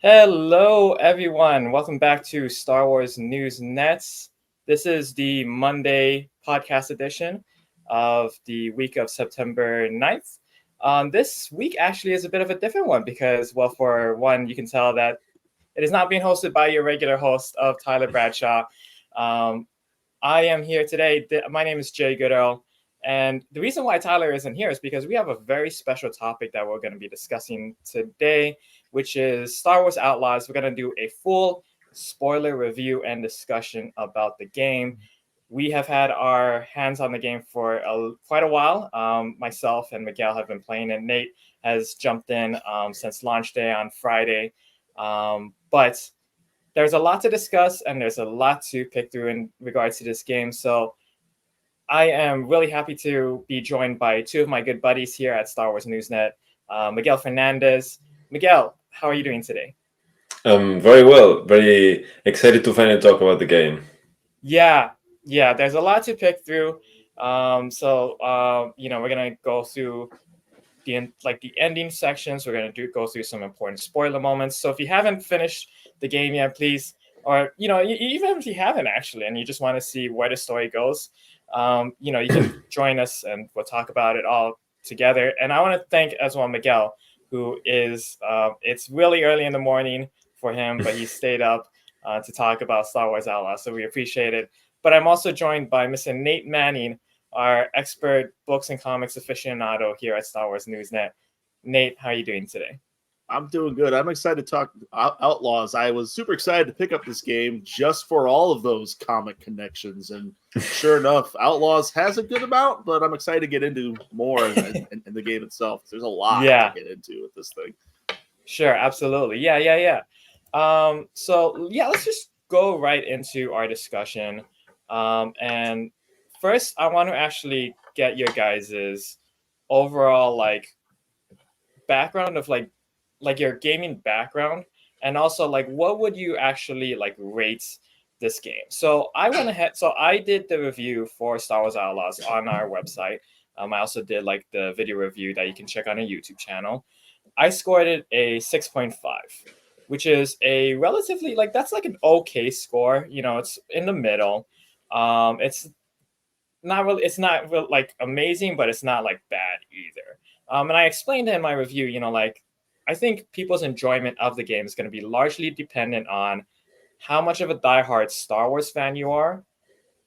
Hello, everyone. Welcome back to Star Wars News Nets. This is the Monday podcast edition of the week of September 9th. This week actually is a bit of a different one because, well, for one, you can tell that it is not being hosted by your regular host of Tyler Bradshaw. I am here today. My name is Jay Goodell. And the reason why Tyler isn't here is because we have a very special topic that we're going to be discussing today, which is Star Wars Outlaws. We're going to do a full spoiler review and discussion about the game. We have had our hands on the game for quite a while. Myself and Miguel have been playing, and Nate has jumped in since launch day on Friday. But there's a lot to discuss, and there's a lot to pick through in regards to this game. So I am really happy to be joined by two of my good buddies here at Star Wars Newsnet, Miguel Fernandez. Miguel, how are you doing today? Very well. Very excited to finally talk about the game. Yeah, there's a lot to pick through. We're gonna go through the ending sections. We're gonna go through some important spoiler moments. So if you haven't finished the game yet, please, or even if you haven't actually, and you just want to see where the story goes, you can join us and we'll talk about it all together. And I want to thank as well Miguel, who is it's really early in the morning for him, but he stayed up to talk about Star Wars Outlaws, so we appreciate it. But I'm also joined by Mr. Nate Manning, our expert books and comics aficionado here at Star Wars Newsnet. Nate, how are you doing today? I'm doing good. I'm excited to talk Outlaws. I was super excited to pick up this game just for all of those comic connections. And sure enough, Outlaws has a good amount, but I'm excited to get into more in the game itself. There's a lot to get into with this thing. Sure, absolutely. Yeah. Let's just go right into our discussion. And first, I want to actually get your guys's overall background of your gaming background, and also what would you actually rate this game. So I went ahead, so I did the review for Star Wars Outlaws on our website. I also did the video review that you can check on our YouTube channel. I scored it a 6.5, which is a relatively that's an okay score. It's in the middle. It's not really amazing, but it's not bad either. And I explained in my review, I think people's enjoyment of the game is going to be largely dependent on how much of a diehard Star Wars fan you are,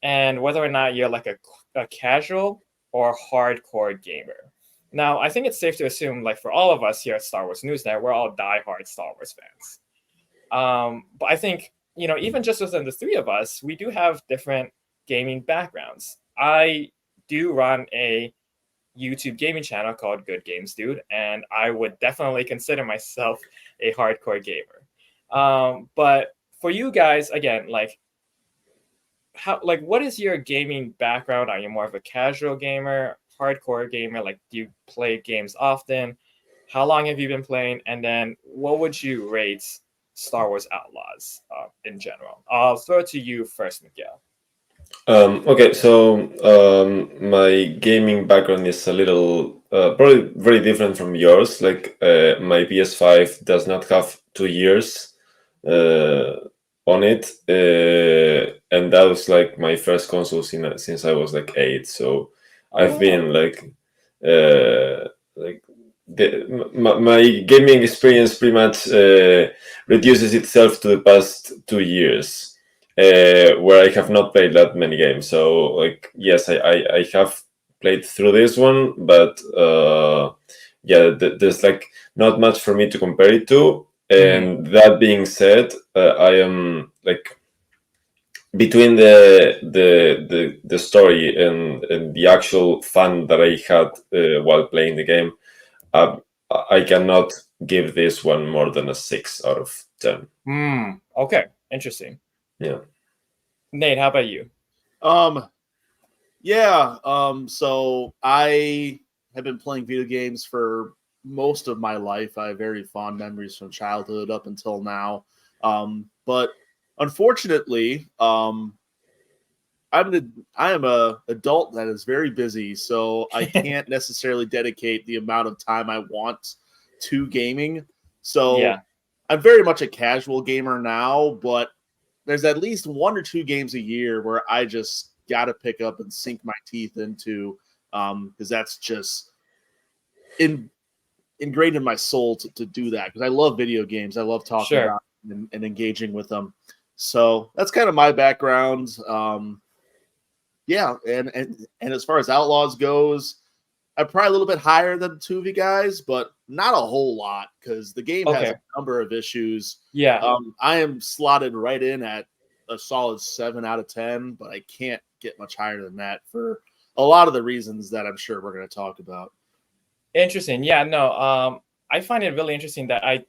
and whether or not you're a casual or hardcore gamer. Now, I think it's safe to assume, for all of us here at Star Wars Newsnet, we're all diehard Star Wars fans. But I think, even just within the three of us, we do have different gaming backgrounds. I do run a YouTube gaming channel called Good Games Dude, and I would definitely consider myself a hardcore gamer. But for you guys, again, what is your gaming background? Are you more of a casual gamer, hardcore gamer? Do you play games often? How long have you been playing? And then what would you rate Star Wars Outlaws in general? I'll throw it to you first, Miguel. Okay, so my gaming background is a little probably very different from yours. My PS5 does not have 2 years on it, and that was my first console since I was 8. So I've been my gaming experience pretty much reduces itself to the past 2 years. Where I have not played that many games. So, yes, I have played through this one, but there's not much for me to compare it to. And that being said, I am between the story and the actual fun that I had while playing the game, I cannot give this one more than a 6 out of 10. Okay, interesting. Yeah. Nate, how about you? So I have been playing video games for most of my life. I have very fond memories from childhood up until now. But unfortunately, I am a adult that is very busy, so I can't necessarily dedicate the amount of time I want to gaming. So Yeah. I'm very much a casual gamer now, but there's at least 1 or 2 games a year where I just got to pick up and sink my teeth into, because that's just ingrained in my soul to do that, because I love video games. I love talking Sure. about them and engaging with them. So that's kind of my background. Yeah, and as far as Outlaws goes, I'm probably a little bit higher than the 2 of you guys, but not a whole lot, because the game has Okay. a number of issues. Yeah. I am slotted right in at a solid 7 out of 10, but I can't get much higher than that for a lot of the reasons that I'm sure we're going to talk about. Interesting. Yeah, no. I find it really interesting that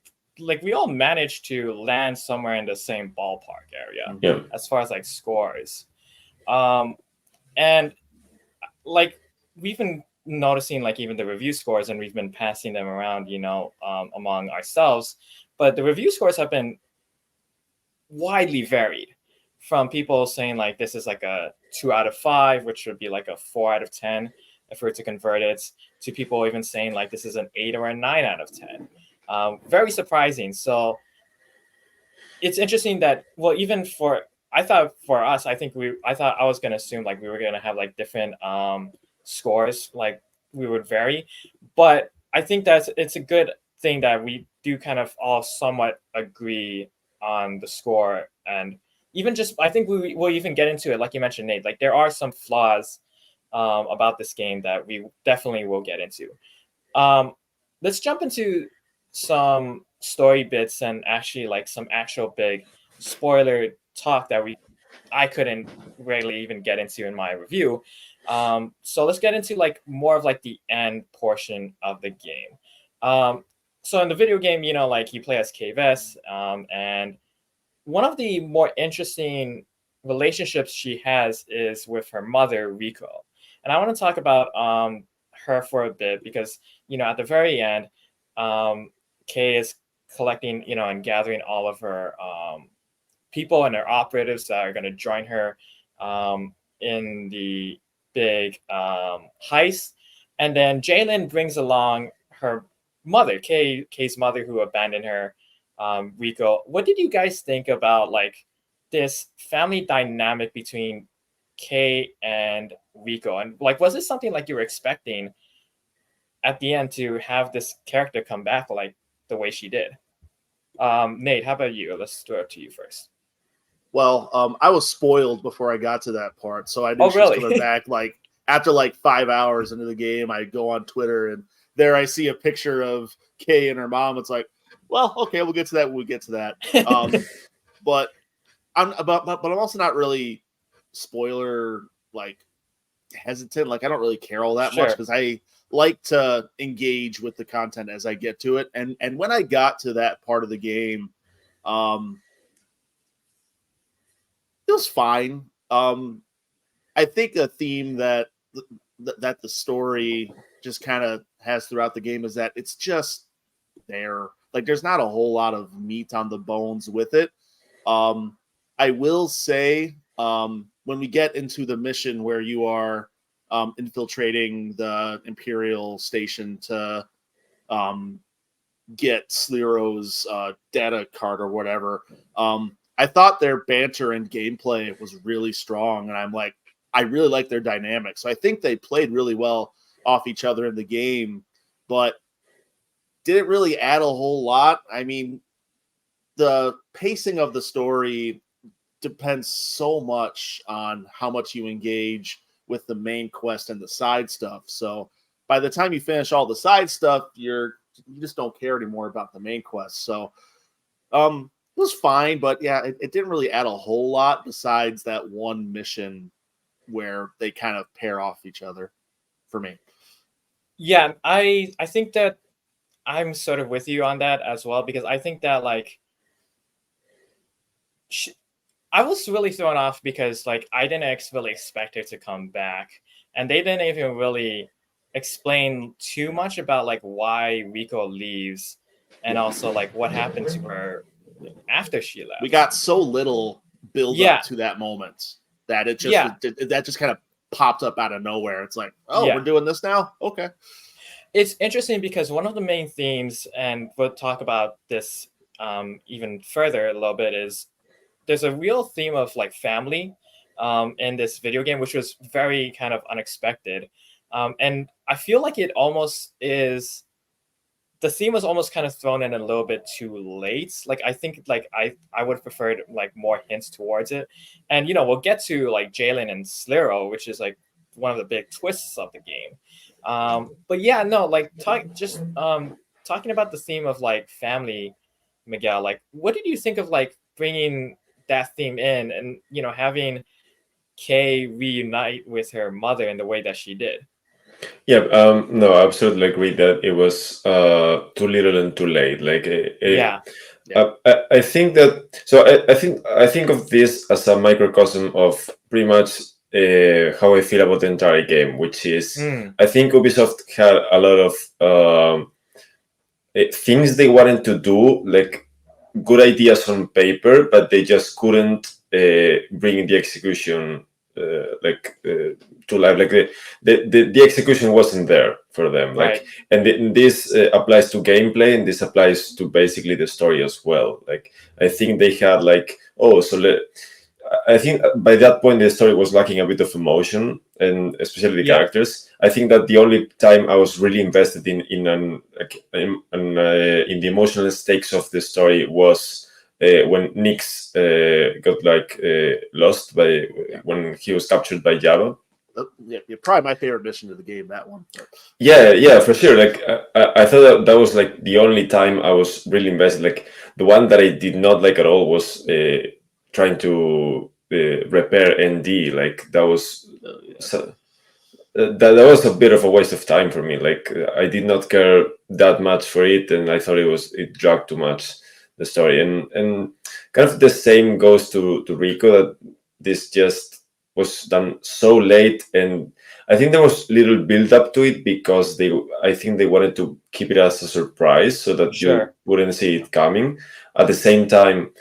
we all managed to land somewhere in the same ballpark area Yeah. as far as like scores. And like we've been noticing like even the review scores, and we've been passing them around, among ourselves. But the review scores have been widely varied, from people saying like this is like a 2 out of 5, which would be like a 4 out of 10 if we were to convert it, to people even saying like this is an 8 or a 9 out of 10. Very surprising. So it's interesting that, well, even I thought for us, I thought I was going to assume like we were going to have like different scores, like we would vary. But I think it's a good thing that we do kind of all somewhat agree on the score. And even just, I think we'll even get into it, like you mentioned, Nate, like there are some flaws about this game that we definitely will get into. Let's jump into some story bits and actually like some actual big spoiler talk that I couldn't really even get into in my review. So let's get into like more of like the end portion of the game. So in the video game, like you play as KVS, and one of the more interesting relationships she has is with her mother, Riko. And I want to talk about her for a bit, because, at the very end, Kay is collecting, and gathering all of her people and her operatives that are going to join her in the big heist. And then Jaylen brings along her mother, Kay's mother, who abandoned her, Riko. What did you guys think about like this family dynamic between Kay and Riko? And like, was this something like you were expecting at the end to have this character come back like the way she did? Nate, how about you? Let's throw it to you first. Well, I was spoiled before I got to that part, so I knew she was really? coming back. Like after like 5 hours into the game, I go on Twitter and there I see a picture of Kay and her mom. It's like, well, okay, we'll get to that when we get to that. But I'm also not really spoiler like hesitant. Like I don't really care all that much, because I like to engage with the content as I get to it. And when I got to that part of the game, it was fine. I think a theme that the story just kind of has throughout the game is that it's just there. Like there's not a whole lot of meat on the bones with it. I will say, when we get into the mission where you are infiltrating the Imperial station to get Sliro's data card or whatever, I thought their banter and gameplay was really strong, and I'm like, I really like their dynamic. So I think they played really well off each other in the game, but didn't really add a whole lot. I mean, the pacing of the story depends so much on how much you engage with the main quest and the side stuff. So by the time you finish all the side stuff, you just don't care anymore about the main quest. So it was fine, but yeah, it didn't really add a whole lot besides that one mission where they kind of pair off each other for me. Yeah, I think that I'm sort of with you on that as well, because I think that like I was really thrown off because like I didn't really expect her to come back, and they didn't even really explain too much about like why Riko leaves, and also like what happened to her after she left. We got so little build up to that moment. that it just Yeah. that just kind of popped up out of nowhere. It's like, oh, Yeah. we're doing this now? Okay. It's interesting because one of the main themes, and we'll talk about this even further a little bit, is there's a real theme of like family in this video game, which was very kind of unexpected. And I feel like it almost is, the theme was almost kind of thrown in a little bit too late. Like I think like I would have preferred like more hints towards it. And you know, we'll get to like Jaylen and Sliro, which is like one of the big twists of the game. But yeah, no, like talking about the theme of like family, Miguel, like what did you think of like bringing that theme in and you know having Kay reunite with her mother in the way that she did? Yeah, no, I absolutely agree that it was too little and too late. Like, Yeah. I think that. So I think of this as a microcosm of pretty much how I feel about the entire game, which is I think Ubisoft had a lot of things they wanted to do, like good ideas on paper, but they just couldn't bring the execution to life. Like the execution wasn't there for them. Like, Right. and this applies to gameplay, and this applies to basically the story as well. Like, I think they had like, oh, I think by that point the story was lacking a bit of emotion, and especially the characters. I think that the only time I was really invested in the emotional stakes of the story was when Nyx got like lost by when he was captured by Java. Yeah, probably my favorite mission of the game, that one. Yeah, for sure. Like I thought that was like the only time I was really invested. Like the one that I did not like at all was trying to repair ND. Like that was that was a bit of a waste of time for me. Like I did not care that much for it, and I thought it dragged too much the story. And kind of the same goes to Riko, that this just was done so late, and I think there was little build up to it because I think they wanted to keep it as a surprise so that you wouldn't see it coming. At the same time,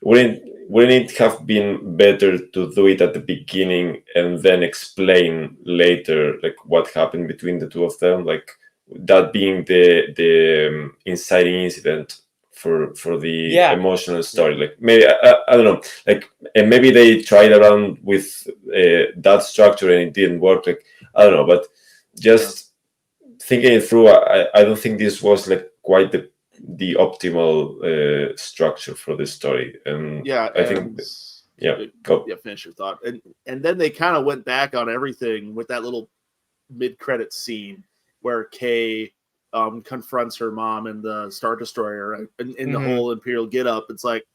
wouldn't it have been better to do it at the beginning and then explain later like what happened between the two of them, like that being the inciting incident for the emotional story? Like maybe I don't know, like, and maybe they tried around with that structure and it didn't work. Like I don't know, but just thinking it through, I don't think this was like quite the optimal structure for this story. And I think finish your thought. And then they kind of went back on everything with that little mid-credit scene where Kay confronts her mom in the Star Destroyer in the whole Imperial get-up. It's like,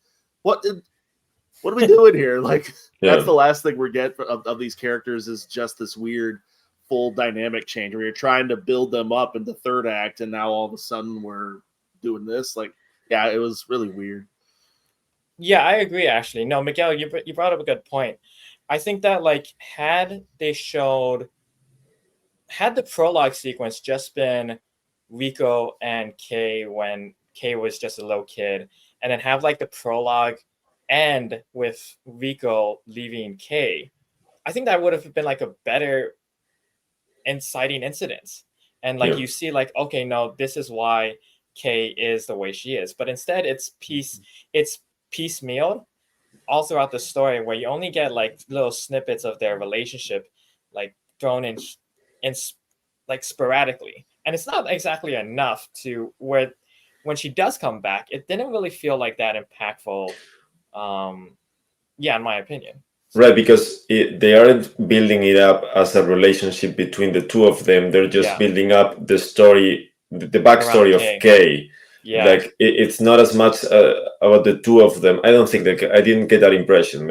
what are we doing here? Like, that's the last thing we get of these characters, is just this weird full dynamic change where you're trying to build them up in the third act, and now all of a sudden we're doing this. Like, yeah, it was really weird. Yeah, I agree, actually. No, Miguel, you brought up a good point. I think that, like, had the prologue sequence just been Riko and Kay when Kay was just a little kid, and then have, like, the prologue end with Riko leaving Kay, I think that would have been, like, a better inciting incident. And, like, you see, like, okay, no, this is why Kay is the way she is. But instead, it's piecemeal all throughout the story, where you only get like little snippets of their relationship like thrown in like sporadically, and it's not exactly enough to where when she does come back it didn't really feel like that impactful, in my opinion. Right, because they aren't building it up as a relationship between the two of them. They're just building up the story, the backstory of Kay. Like it's not as much about the two of them. I don't think that I didn't get that impression,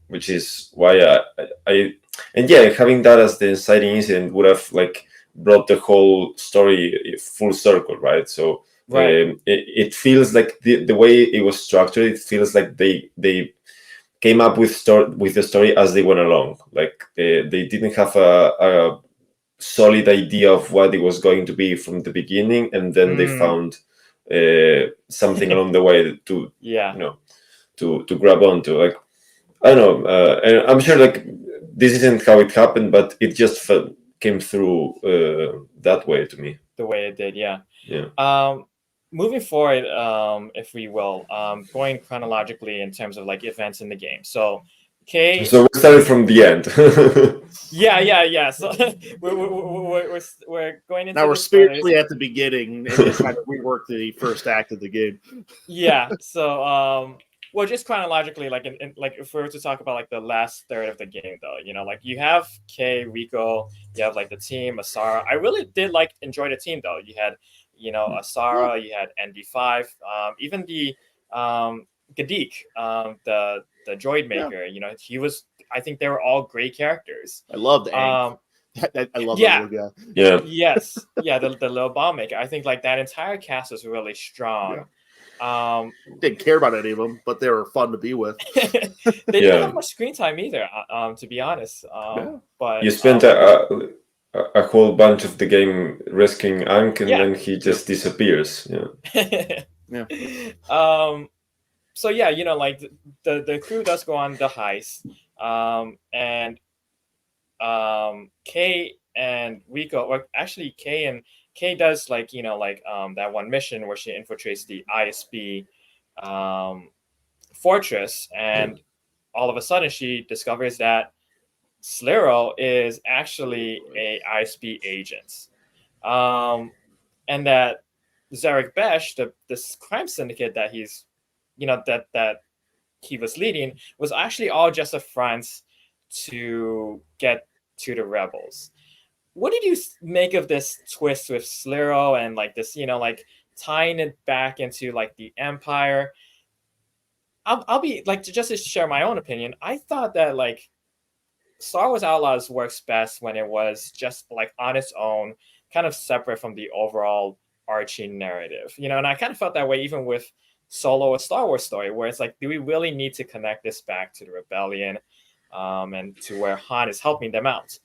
which is why I having that as the inciting incident would have like brought the whole story full circle, right? So it feels like the way it was structured, it feels like they came up with the story as they went along. Like they didn't have a solid idea of what it was going to be from the beginning, and then they found something along the way to to grab onto. Like I don't know, and I'm sure like this isn't how it happened, but it just came through that way to me. The way it did, yeah. Yeah. Moving forward, if we will, going chronologically in terms of like events in the game. So, K. So we started from the end. Yeah. So we're going into Now we're the spoilers. spiritually at the beginning and just trying to rework the first act of the game. Yeah. So well, just chronologically, like like if we were to talk about like the last third of the game, though, you know, like you have Kay, Riko, you have like the team, Asara. I really did like enjoy the team though. You had, you know, Asara, you had ND5, even the Gadik, the droid maker. You know, he was. I think they were all great characters. I loved Aang. I love that little guy. Yeah. Yes. Yeah. The little bomb maker. I think like that entire cast was really strong. Didn't care about any of them, but they were fun to be with. They didn't have much screen time either, to be honest. But you spent a whole bunch of the game risking Ankh, and then he just disappears. Yeah. So yeah, you know, like the crew does go on the heist, and Kay and Riko, or actually Kay does like, you know, like that one mission where she infiltrates the ISB fortress, and all of a sudden she discovers that Sliro is actually a ISB agent, and that Zarek Besh, this crime syndicate that he's, you know, that he was leading, was actually all just a front to get to the rebels. What did you make of this twist with Sliro and like this, you know, like tying it back into like the Empire? I'll be like, just to share my own opinion. I thought that like Star Wars Outlaws works best when it was just like on its own, kind of separate from the overall arching narrative, you know. And I kind of felt that way even with Solo, a Star Wars story, where it's like, do we really need to connect this back to the rebellion, and to where Han is helping them out?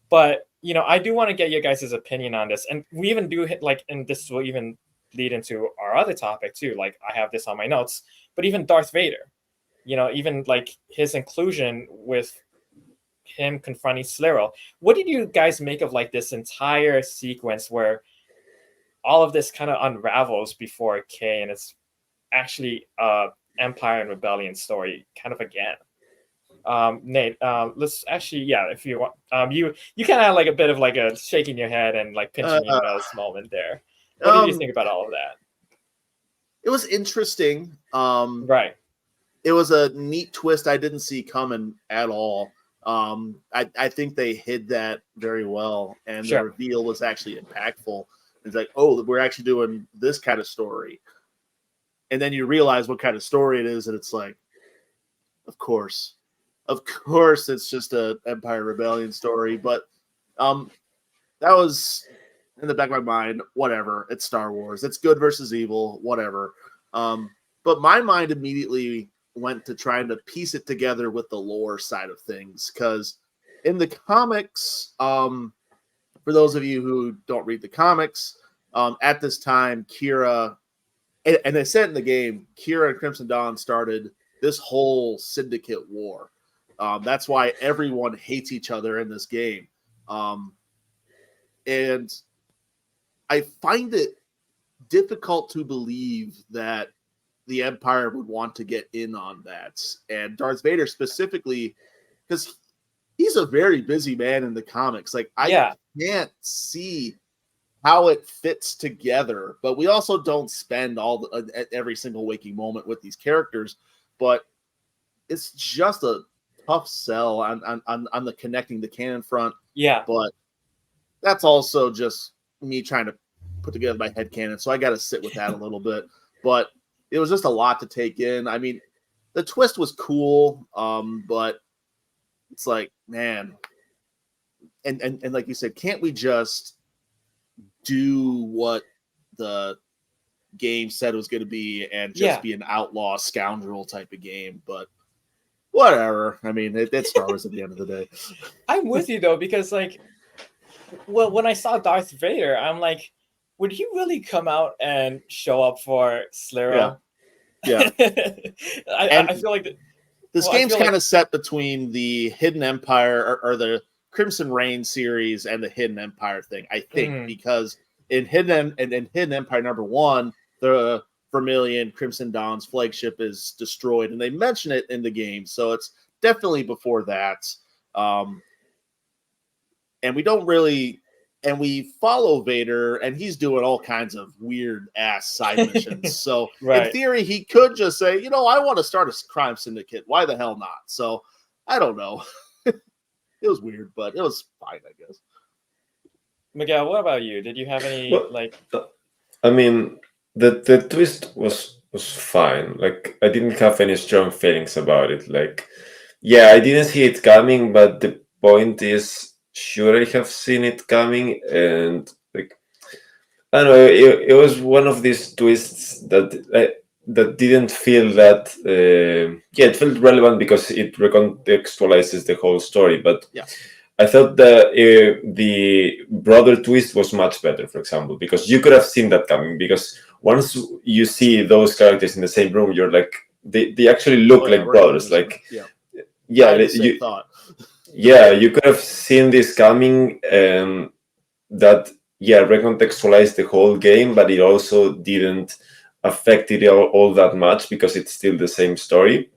But you know, I do want to get your guys' opinion on this, and we even do hit like, and this will even lead into our other topic too. Like I have this on my notes, but even Darth Vader, you know, even like his inclusion with him confronting Sliro. What did you guys make of like this entire sequence where all of this kind of unravels before K, and it's actually Empire and Rebellion story kind of again? Nate, let's actually, yeah, if you want, you kind of had like a bit of like a shaking your head and like pinching your nose moment there. What did you think about all of that? It was interesting. Right. It was a neat twist I didn't see coming at all. I think they hid that very well, and the reveal was actually impactful. It's like, oh, we're actually doing this kind of story. And then you realize what kind of story it is, and it's like, of course, it's just a Empire Rebellion story. But that was in the back of my mind. Whatever, it's Star Wars. It's good versus evil. Whatever. But my mind immediately went to trying to piece it together with the lore side of things, because in the comics, for those of you who don't read the comics, at this time, Kira, and they said in the game, Kira and Crimson Dawn started this whole syndicate war. That's why everyone hates each other in this game. And I find it difficult to believe that the Empire would want to get in on that. And Darth Vader specifically, because he's a very busy man in the comics. Like, I can't see how it fits together, but we also don't spend every single waking moment with these characters. But it's just a tough sell on the connecting the canon front. Yeah. But that's also just me trying to put together my headcanon. So I got to sit with that a little bit. But it was just a lot to take in. I mean, the twist was cool, but it's like, man, and like you said, can't we just do what the game said it was going to be and just be an outlaw scoundrel type of game? But whatever. I mean, it's Star Wars at the end of the day. I'm with you though, because like, well, when I saw Darth Vader, I'm like, would he really come out and show up for Sliro? Yeah. I feel like This Well, I game's feel kind like of set between the Hidden Empire or the Crimson Reign series and the Hidden Empire thing, I think, mhm, because in Hidden Empire #1, the Vermilion Crimson Dawn's flagship is destroyed, and they mention it in the game, so it's definitely before that. Um, and we don't really, and we follow Vader, and he's doing all kinds of weird ass side missions. So in right. theory, he could just say, I want to start a crime syndicate. Why the hell not? So I don't know. It was weird, but it was fine, I guess. Miguel, what about you? Did you have any Well, like? I mean, the twist was fine. Like, I didn't have any strong feelings about it. Like, yeah, I didn't see it coming, but the point is, should I have seen it coming? And like, I don't know, it was one of these twists that didn't feel that. Yeah, it felt relevant because it recontextualizes the whole story, but. Yeah. I thought the brother twist was much better, for example, because you could have seen that coming. Because once you see those characters in the same room, you're like, they actually look like brothers. Like, Yeah. I yeah, had the same thought. yeah, you could have seen this coming, and that recontextualized the whole game, but it also didn't affect it all that much because it's still the same story.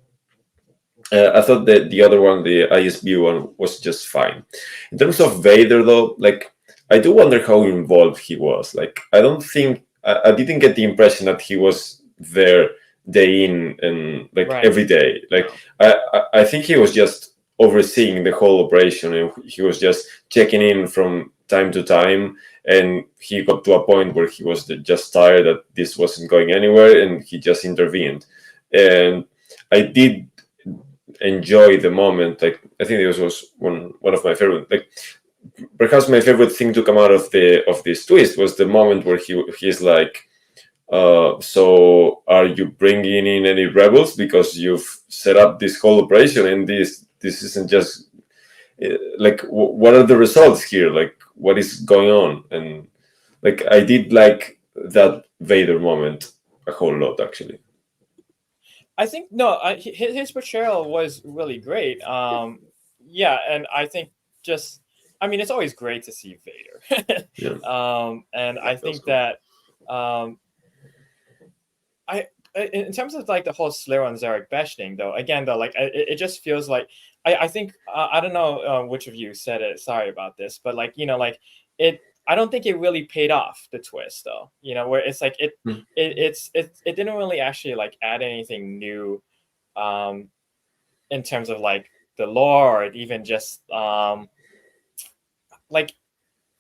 I thought that the other one, the ISB one, was just fine. In terms of Vader, though, like, I do wonder how involved he was. Like, I don't think I didn't get the impression that he was there day in and like Right. every day. Like, I think he was just overseeing the whole operation, and he was just checking in from time to time. And he got to a point where he was just tired that this wasn't going anywhere, and he just intervened. And I did enjoy the moment. Like, I think this was one of my favorite. Like, perhaps my favorite thing to come out of this twist was the moment where he's like, "So are you bringing in any rebels because you've set up this whole operation and this isn't just like what are the results here? Like, what is going on?" And like, I did like that Vader moment a whole lot, actually. I think no, his portrayal was really great. Yeah, and I think just, I mean, it's always great to see Vader. Yeah. And Yeah, I feels think cool. that, um, I in terms of like the whole Sliro and Zarek Besh thing, though, again, though, like it just feels like I think I don't know which of you said it. Sorry about this, but like like it. I don't think it really paid off the twist, though. Where it's like it didn't really actually like add anything new, um, in terms of like the lore, or even just like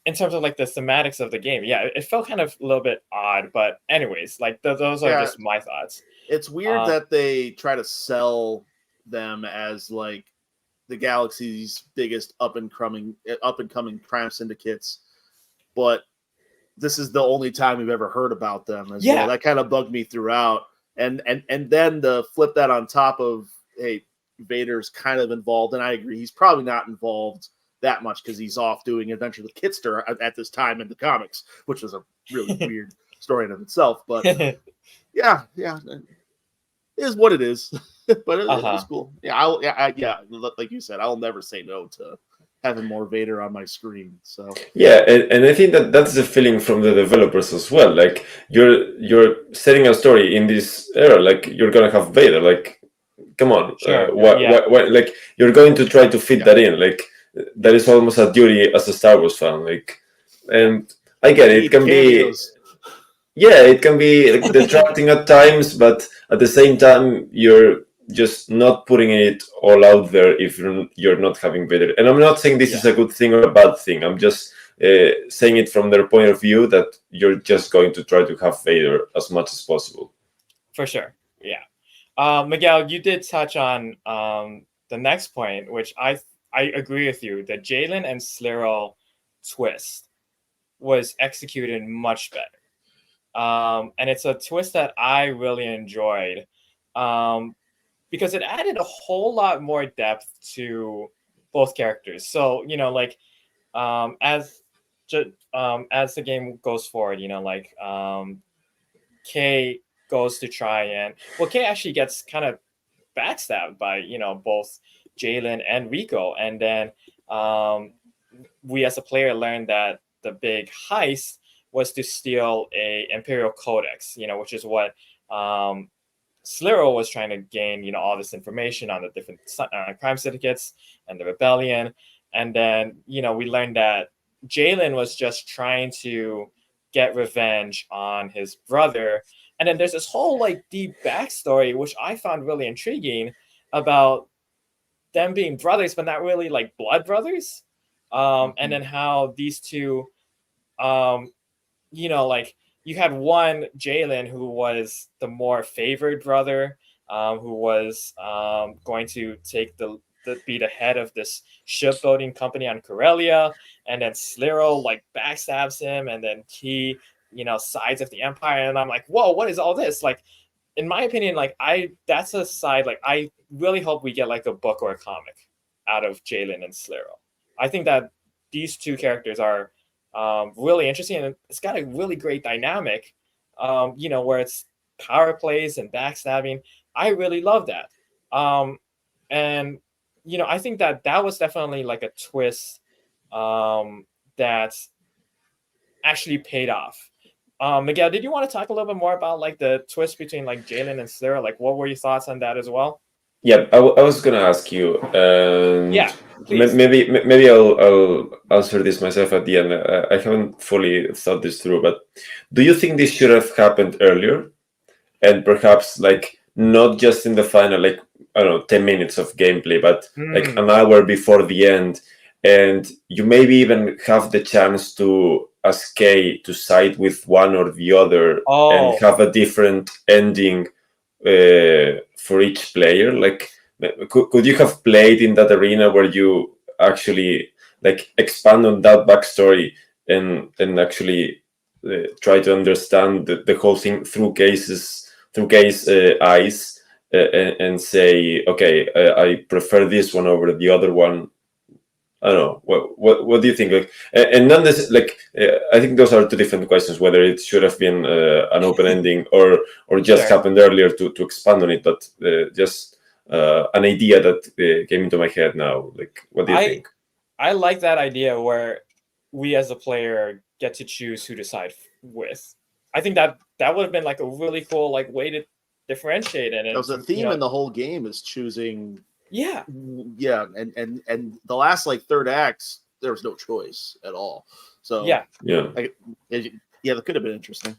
in terms of like the thematics of the game. Yeah, it felt kind of a little bit odd, but anyways, like those are Yeah, just my thoughts. it's weird Um, that they try to sell them as like the galaxy's biggest up and coming crime syndicates, but this is the only time we've ever heard about them as well. yeah, That kind of bugged me throughout. And then to flip that on top of, hey, Vader's kind of involved, and I agree he's probably not involved that much because he's off doing Adventure with Kitster at this time in the comics, which is a really weird story in of itself. But yeah, it is what it is. But it was cool. Yeah, like you said, I'll never say no to having more Vader on my screen. So Yeah, and I think that that's the feeling from the developers as well. Like, you're setting a story in this era, like you're gonna have Vader. Like, come on, sure, yeah, like you're going to try to fit that in. Like, that is almost a duty as a Star Wars fan. Like, and I get it. It need can be, cameos. yeah, it can be like, detracting at times, but at the same time, you're just not putting it all out there if you're not having Vader. And I'm not saying this is a good thing or a bad thing. I'm just saying it from their point of view that you're just going to try to have Vader as much as possible. for sure, yeah. Miguel, you did touch on the next point, which I agree with you. The Jaylen and Sliro twist was executed much better. And it's a twist that I really enjoyed, because it added a whole lot more depth to both characters. So like, as the game goes forward, like, Kay goes to try and, well, Kay actually gets kind of backstabbed by, you know, both Jaylen and Riko. And then we as a player learned that the big heist was to steal a Imperial Codex, you know, which is what Sliro was trying to gain, you know, all this information on the different crime syndicates and the rebellion. And then, you know, we learned that Jaylen was just trying to get revenge on his brother. And then there's this whole like deep backstory, which I found really intriguing about them being brothers, but not really like blood brothers. And then how these two, you know, like you had one Jaylen who was the more favored brother, who was going to take be the head of this shipbuilding company on Corellia, and then Sliro like backstabs him, and then he, you know, sides of the Empire, and I'm like, whoa, what is all this? Like, in my opinion, like that's a side, like I really hope we get like a book or a comic out of Jaylen and Sliro. I think that these two characters are really interesting, and it's got a really great dynamic, you know, where it's power plays and backstabbing. I really love that. And you know, I think that that was definitely like a twist that actually paid off. Miguel, did you want to talk a little bit more about like the twist between like Jaylen and Sliro? Like, what were your thoughts on that as well? Yeah, I was gonna ask you, and Yeah, please. maybe I'll answer this myself at the end. I haven't fully thought this through, but do you think this should have happened earlier, and perhaps like not just in the final, like I don't know, 10 minutes of gameplay, but like an hour before the end, and you maybe even have the chance to escape to side with one or the other and have a different ending for each player? Like, could you have played in that arena where you actually like expand on that backstory and actually try to understand the whole thing through case eyes, and say, okay, I prefer this one over the other one? I don't know. What do you think? Like, and not like I think those are two different questions. Whether it should have been an open ending or just happened earlier to expand on it. But just an idea that came into my head now. Like, what do you think? I like that idea where we as a player get to choose who to side with. I think that would have been like a really cool like way to differentiate it. And that was a theme, you know, in the whole game is choosing. Yeah, and the last like third acts, there was no choice at all. So yeah, that could have been interesting.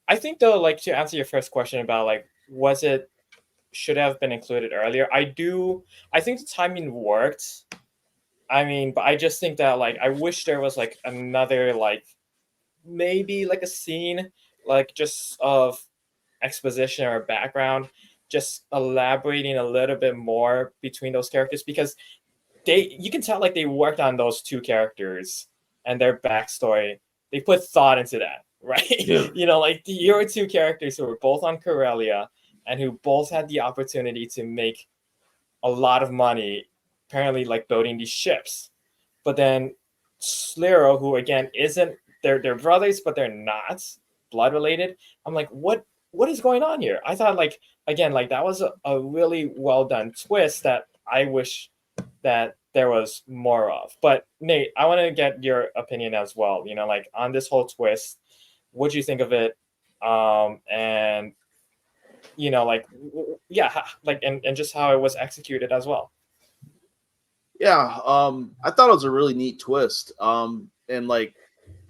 I think though, like to answer your first question about like should have been included earlier. I think the timing worked. I mean, but I just think that like I wish there was like another like maybe like a scene like just of exposition or background, just elaborating a little bit more between those characters, because you can tell like they worked on those two characters and their backstory. They put thought into that, right? Yeah. You know, like here are two characters who were both on Corellia and who both had the opportunity to make a lot of money, apparently like building these ships. But then Sliro, who again isn't, they're brothers, but they're not blood related. I'm like, what is going on here? I thought like, again, like that was a really well done twist that I wish that there was more of. But Nate, I want to get your opinion as well. You know, like on this whole twist, what do you think of it? And you know, like, yeah, like, and just how it was executed as well. Yeah, I thought it was a really neat twist. And like,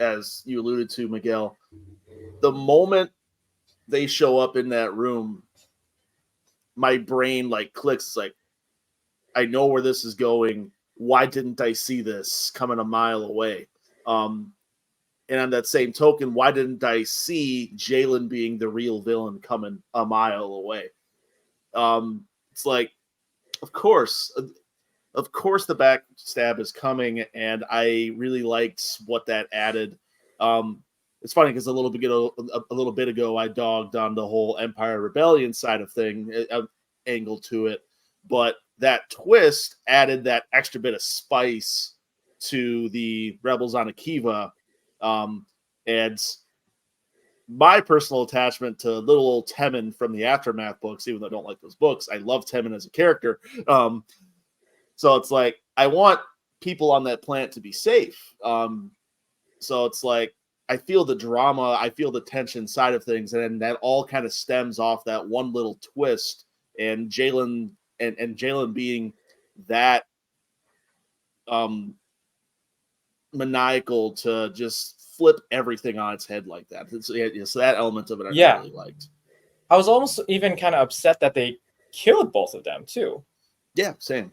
as you alluded to, Miguel, the moment they show up in that room, my brain like clicks. It's like, I know where this is going. Why didn't I see this coming a mile away? And on that same token, why didn't I see Jaylen being the real villain coming a mile away? It's like, of course the backstab is coming, and I really liked what that added. It's funny because a little bit ago, I dogged on the whole Empire Rebellion side of thing, angle to it, but that twist added that extra bit of spice to the Rebels on Akiva, and my personal attachment to little old Temin from the Aftermath books, even though I don't like those books. I love Temin as a character. So it's like, I want people on that planet to be safe. So it's like, I feel the drama, I feel the tension side of things, and that all kind of stems off that one little twist, and Jaylen and Jaylen being that maniacal to just flip everything on its head like that. So that element of it I really liked. I was almost even kind of upset that they killed both of them too. Yeah, same.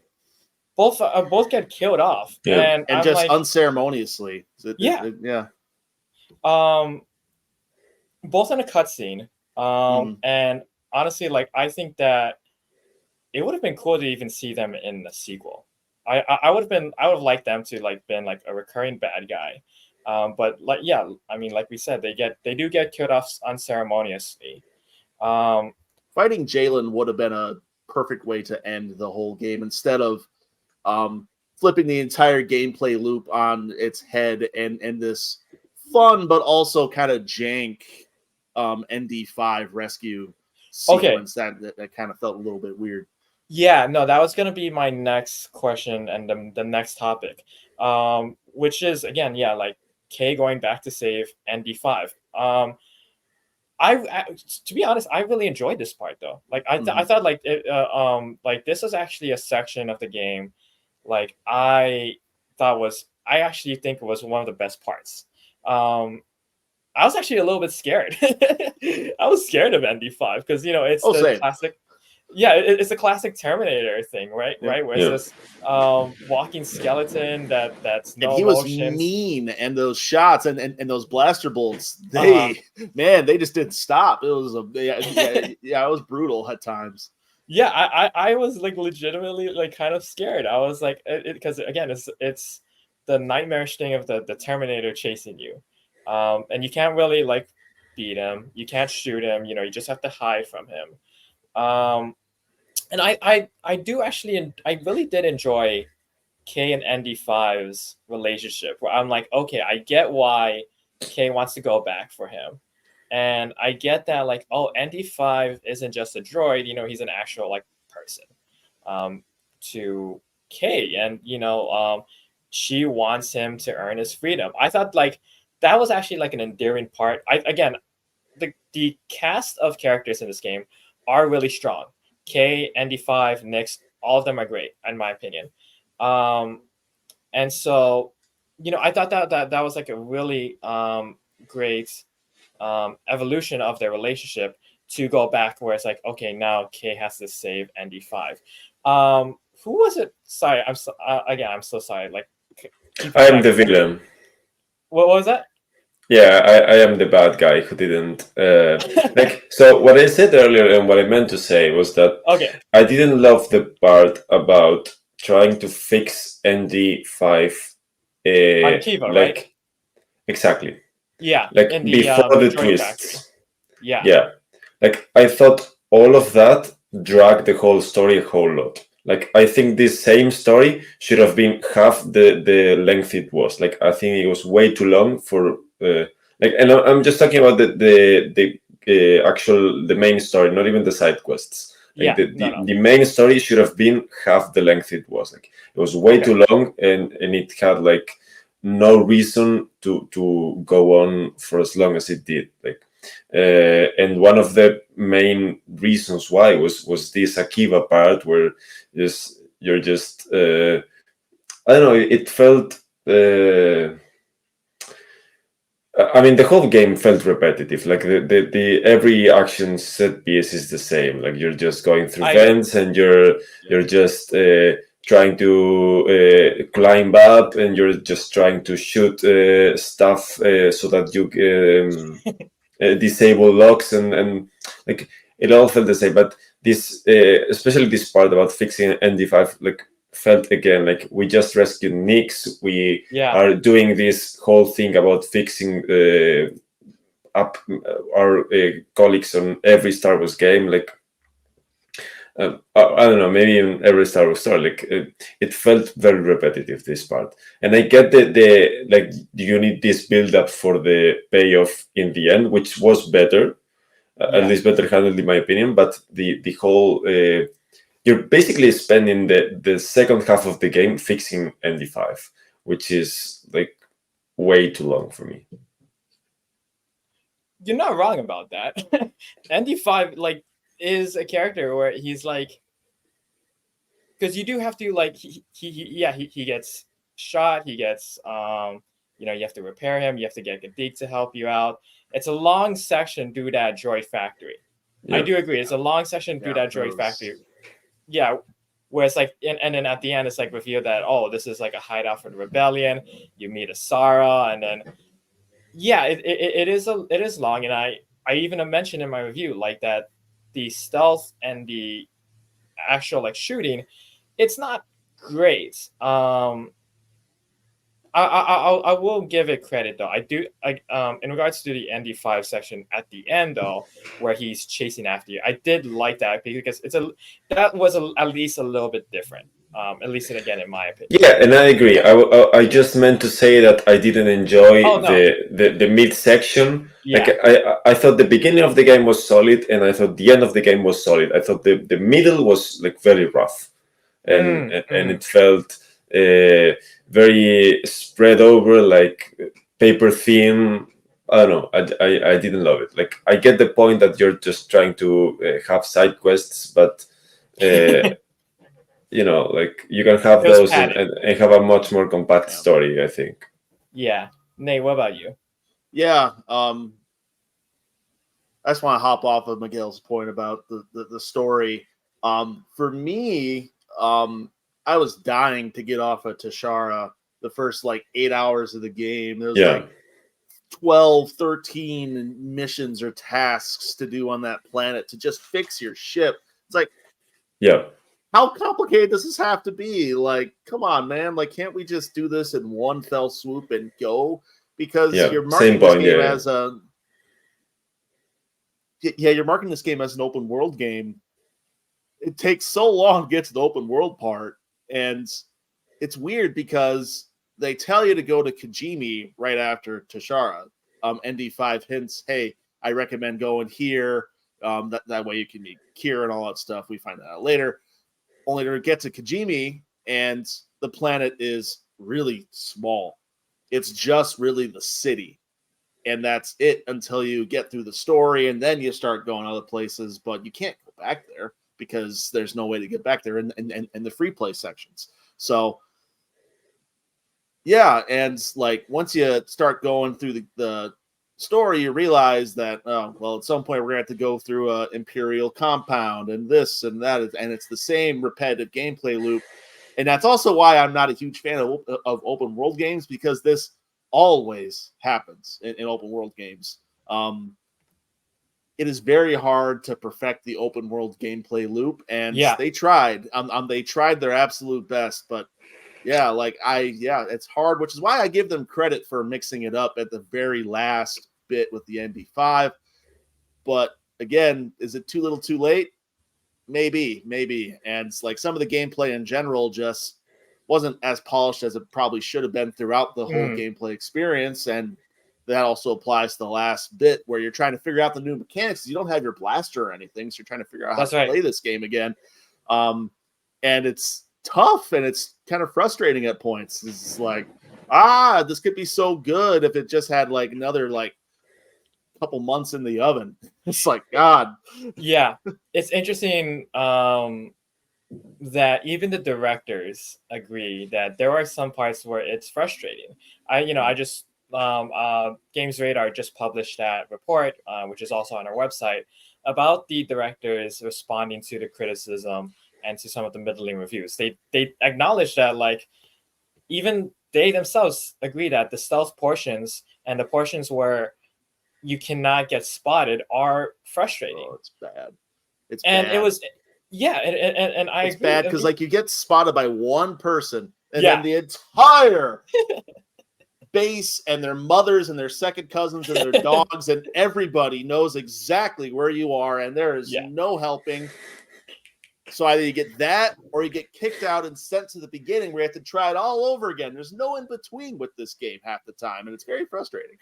Both get killed off, and just like, unceremoniously. Yeah. Both in a cutscene. And honestly, like, I think that it would have been cool to even see them in the sequel. I would have liked them to like been like a recurring bad guy. But like, yeah, I mean, like we said, they do get killed off unceremoniously. Fighting Jaylen would have been a perfect way to end the whole game, instead of flipping the entire gameplay loop on its head and this fun but also kind of jank ND5 rescue sequence that kind of felt a little bit weird. Yeah, no, that was going to be my next question and the next topic, which is, again, yeah, like Kay going back to save ND5. I to be honest, I really enjoyed this part though. Like I thought like it, like this was actually a section of the game, like I actually think it was one of the best parts. I was actually a little bit scared. I was scared of ND5 because, you know, it's the classic. Yeah, it's a classic Terminator thing, right? Yeah. Right, where it's this walking skeleton that's no he was emotions. mean, and those shots and those blaster bolts, they just didn't stop. It was it was brutal at times. Yeah, I was like legitimately like kind of scared. I was like, because again, it's the nightmarish thing of the Terminator chasing you, and you can't really like beat him. You can't shoot him. You know, you just have to hide from him. And I do actually, I really did enjoy Kay and ND5's relationship, where I'm like, okay, I get why Kay wants to go back for him. And I get that, like, oh, ND5 isn't just a droid, you know, he's an actual, like, person to Kay. And, you know, she wants him to earn his freedom. I thought, like, that was actually, like, an endearing part. Again, the cast of characters in this game are really strong. Kay, ND5, Nyx, all of them are great, in my opinion. And so, you know, I thought that was like a really great evolution of their relationship to go back where it's like, okay, now Kay has to save ND5. Who was it? Sorry, I'm so sorry. Like, I'm the villain. What was that? Yeah, I am the bad guy who didn't like. So what I said earlier and what I meant to say was that I didn't love the part about trying to fix ND5. On Kiva, like, right? Exactly. Yeah. Like before the twists. Yeah. Like I thought all of that dragged the whole story a whole lot. Like I think this same story should have been half the length it was. Like I think it was way too long for like, and I'm just talking about the main story, not even the side quests. Like the main story should have been half the length it was. Like it was way too long, and it had like no reason to go on for as long as it did. Like and one of the main reasons why was this Akiva part where you're just I don't know, it felt I mean the whole game felt repetitive. Like the every action set piece is the same. Like you're just going through vents and you're just trying to climb up, and you're just trying to shoot stuff so that you disable locks, and like it all felt the same. But this especially this part about fixing ND5 like felt again like we just rescued Nyx. We are doing this whole thing about fixing up our colleagues on every Star Wars game. Like I don't know, maybe in every Star Wars story, like it felt very repetitive, this part. And I get the like you need this build up for the payoff in the end, which was better, at least better handled in my opinion. But the whole you're basically spending the second half of the game fixing ND5, which is like way too long for me. You're not wrong about that. ND5 like is a character where he's like, because you do have to like he gets shot, he gets you know, you have to repair him, you have to get Gadik to help you out. It's a long section through that droid factory. Yeah. I do agree. It's a long section through that droid factory. Yeah. Where it's like, and then at the end, it's like revealed that, oh, this is like a hideout for the rebellion. You meet Asara, and then, yeah, it is long. And I even mentioned in my review, like that the stealth and the actual like shooting, it's not great. I will give it credit though. In regards to the ND5 section at the end though, where he's chasing after you, I did like that because that was at least a little bit different. At least again in my opinion. Yeah, and I agree. I just meant to say that I didn't enjoy the mid section. Yeah. Like I thought the beginning of the game was solid, and I thought the end of the game was solid. I thought the middle was like very rough, and it felt very spread over, like paper thin. I don't know. I didn't love it. Like I get the point that you're just trying to have side quests, but you know, like you can have those and have a much more compact story, I think. Yeah. Nate, what about you? Yeah. I just want to hop off of Miguel's point about the story. For me, I was dying to get off of Tashara the first like 8 hours of the game. There was like 12, 13 missions or tasks to do on that planet to just fix your ship. It's like, how complicated does this have to be? Like, come on, man. Like, can't we just do this in one fell swoop and go? Because you're marking this game as a... Yeah, you're marking this game as an open world game. It takes so long to get to the open world part. And it's weird because they tell you to go to Kijimi right after Tashara. ND5 hints, hey, I recommend going here. That way you can meet Kira and all that stuff. We find that out later. Only to get to Kijimi, and the planet is really small. It's just really the city. And that's it until you get through the story, and then you start going other places, but you can't go back there because there's no way to get back there in the free play sections. So, yeah, and like once you start going through the story, you realize that, well, at some point we're going to have to go through a Imperial compound and this and that, and it's the same repetitive gameplay loop. And that's also why I'm not a huge fan of open world games, because this always happens in open world games. It is very hard to perfect the open world gameplay loop, and they tried. They tried their absolute best, but it's hard, which is why I give them credit for mixing it up at the very last bit with the ND5. But again, is it too little too late? Maybe. And it's like some of the gameplay in general just wasn't as polished as it probably should have been throughout the whole gameplay experience. And that also applies to the last bit where you're trying to figure out the new mechanics. You don't have your blaster or anything, so you're trying to figure out how to play this game again. And it's tough, and it's kind of frustrating at points. It's like, this could be so good if it just had like another like couple months in the oven. It's like, God. Yeah, it's interesting that even the directors agree that there are some parts where it's frustrating. I just Games Radar just published that report, which is also on our website, about the directors responding to the criticism and to some of the middling reviews. They acknowledge that, like, even they themselves agree that the stealth portions and the portions where you cannot get spotted are frustrating. Oh, it's bad. It's and bad. It was, yeah, and I it's agree. Bad because like you get spotted by one person, and then the entire base and their mothers and their second cousins and their dogs and everybody knows exactly where you are, and there is no helping. So either you get that or you get kicked out and sent to the beginning where you have to try it all over again. There's no in between with this game half the time, and it's very frustrating.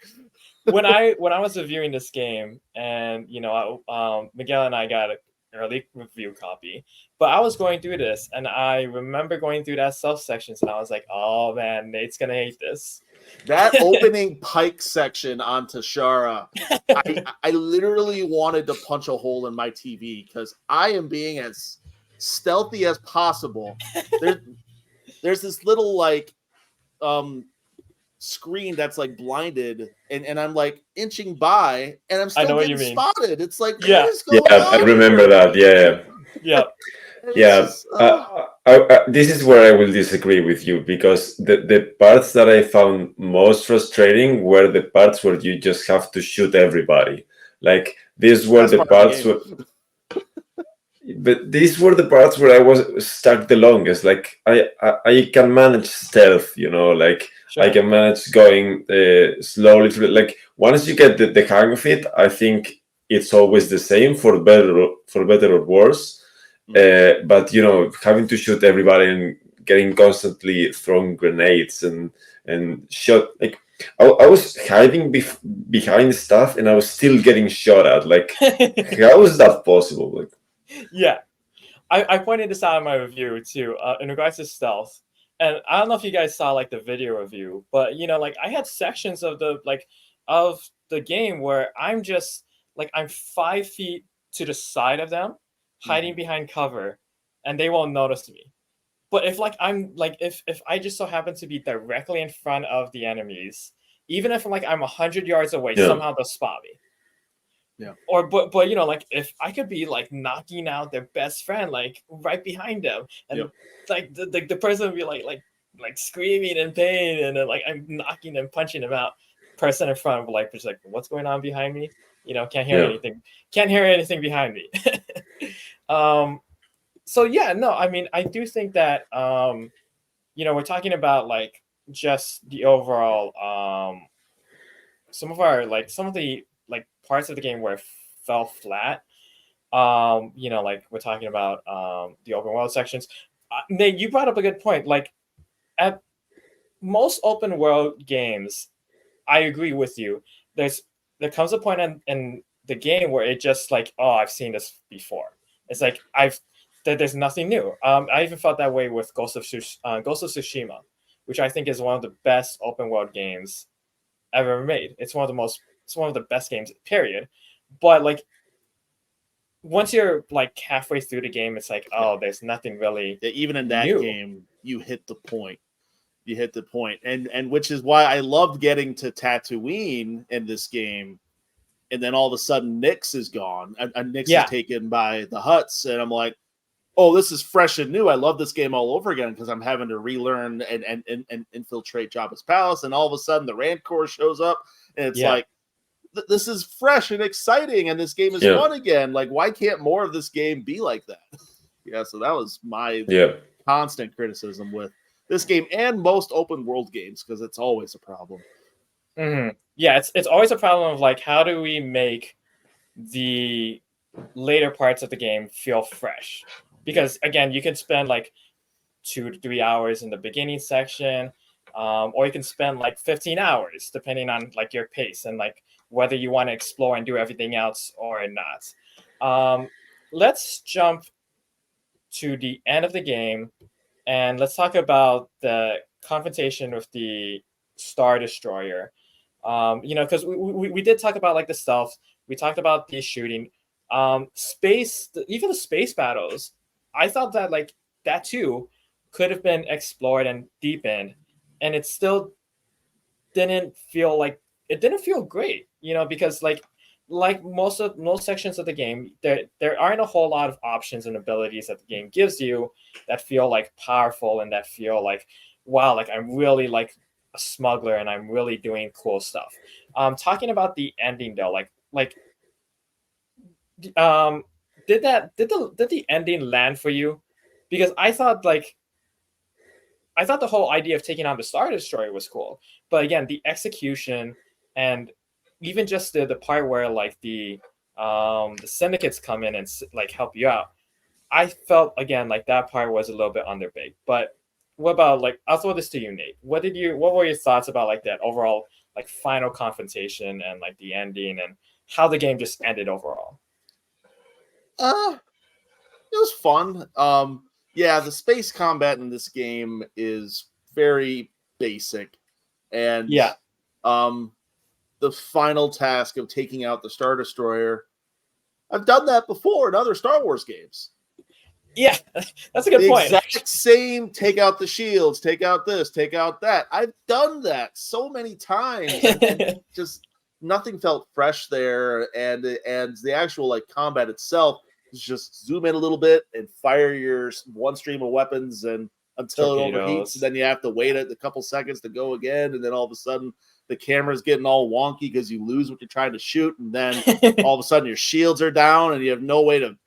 when I was reviewing this game, and Miguel and I got an early review copy, but I was going through this, and I remember going through that self sections, and I was like, "Oh man, Nate's gonna hate this." That opening Pike section on Tashara, I literally wanted to punch a hole in my TV because I am being as stealthy as possible. There's this little like screen that's like blinded, and I'm like inching by, and I'm still getting spotted. It's like, what is going on? I remember that. Yeah. Just, this is where I will disagree with you, because the parts that I found most frustrating were the parts where you just have to shoot everybody. Like these were the parts where, but these were the parts where I was stuck the longest. Like I can manage stealth, like sure. I can manage going slowly through. Like once you get the hang of it, I think it's always the same, for better or worse. But having to shoot everybody and getting constantly thrown grenades and shot, like I was hiding behind stuff and I was still getting shot at. Like how is that possible? Like, yeah, I pointed this out in my review too, in regards to stealth. And I don't know if you guys saw like the video review, but like I had sections of the game where I'm just like I'm 5 feet to the side of them, hiding behind cover, and they won't notice me. But if like I'm like if I just so happen to be directly in front of the enemies, even if like I'm 100 yards away, somehow they'll spot me. Yeah. Or but like if I could be like knocking out their best friend like right behind them, and like the person would be like screaming in pain, and then like I'm knocking and punching them out. Person in front of like just like, what's going on behind me? Can't hear anything. Can't hear anything behind me. So yeah, no, I mean I do think that we're talking about like just the overall some of the like parts of the game where it fell flat. Like we're talking about the open world sections. Nate, you brought up a good point. Like at most open world games, I agree with you. There comes a point in the game where it just like, oh, I've seen this before. It's like there's nothing new. I even felt that way with Ghost of Tsushima, which I think is one of the best open world games ever made. It's one of the best games, period. But like once you're like halfway through the game, it's like, oh, there's nothing really. Even in that game, you hit the point. You hit the point, and which is why I loved getting to Tatooine in this game, and then all of a sudden Nyx is gone, and Nyx is taken by the Hutts, and I'm like, oh, this is fresh and new. I love this game all over again because I'm having to relearn and infiltrate Jabba's palace, and all of a sudden the Rancor shows up, and it's like, this is fresh and exciting, and this game is fun again. Like, why can't more of this game be like that? So that was my constant criticism with this game and most open world games, because it's always a problem. Mm-hmm. Yeah, it's always a problem of like, how do we make the later parts of the game feel fresh? Because again, you can spend like 2 to 3 hours in the beginning section, or you can spend like 15 hours depending on like your pace and like whether you want to explore and do everything else or not. Let's jump to the end of the game. And let's talk about the confrontation with the Star Destroyer. Because we did talk about like the stealth. We talked about the shooting. Even the space battles. I thought that like that too could have been explored and deepened, and it still didn't feel great. Because like most sections of the game, there aren't a whole lot of options and abilities that the game gives you that feel like powerful and that feel like, wow, like I'm really like a smuggler and I'm really doing cool stuff. Talking about the ending though, did the ending land for you? Because I thought the whole idea of taking on the Star Destroyer was cool, but again, the execution and even just the part where like the syndicates come in and like help you out, I felt again like that part was a little bit underbaked. But what about like I'll throw this to you, Nate. What were your thoughts about like that overall like final confrontation and like the ending and how the game just ended overall? It was fun. Yeah, the space combat in this game is very basic, and Yeah. The final task of taking out the Star Destroyer. I've done that before in other Star Wars games. Yeah, that's a good the point. Exact same, take out the shields, take out this, take out that. I've done that so many times, and just nothing felt fresh there. And the actual like combat itself is just zoom in a little bit and fire your one stream of weapons and until Torpedoes. it overheats, and then you have to wait a couple seconds to go again, and then all of a sudden the camera's getting all wonky because you lose what you're trying to shoot, and then all of a sudden your shields are down and you have no way to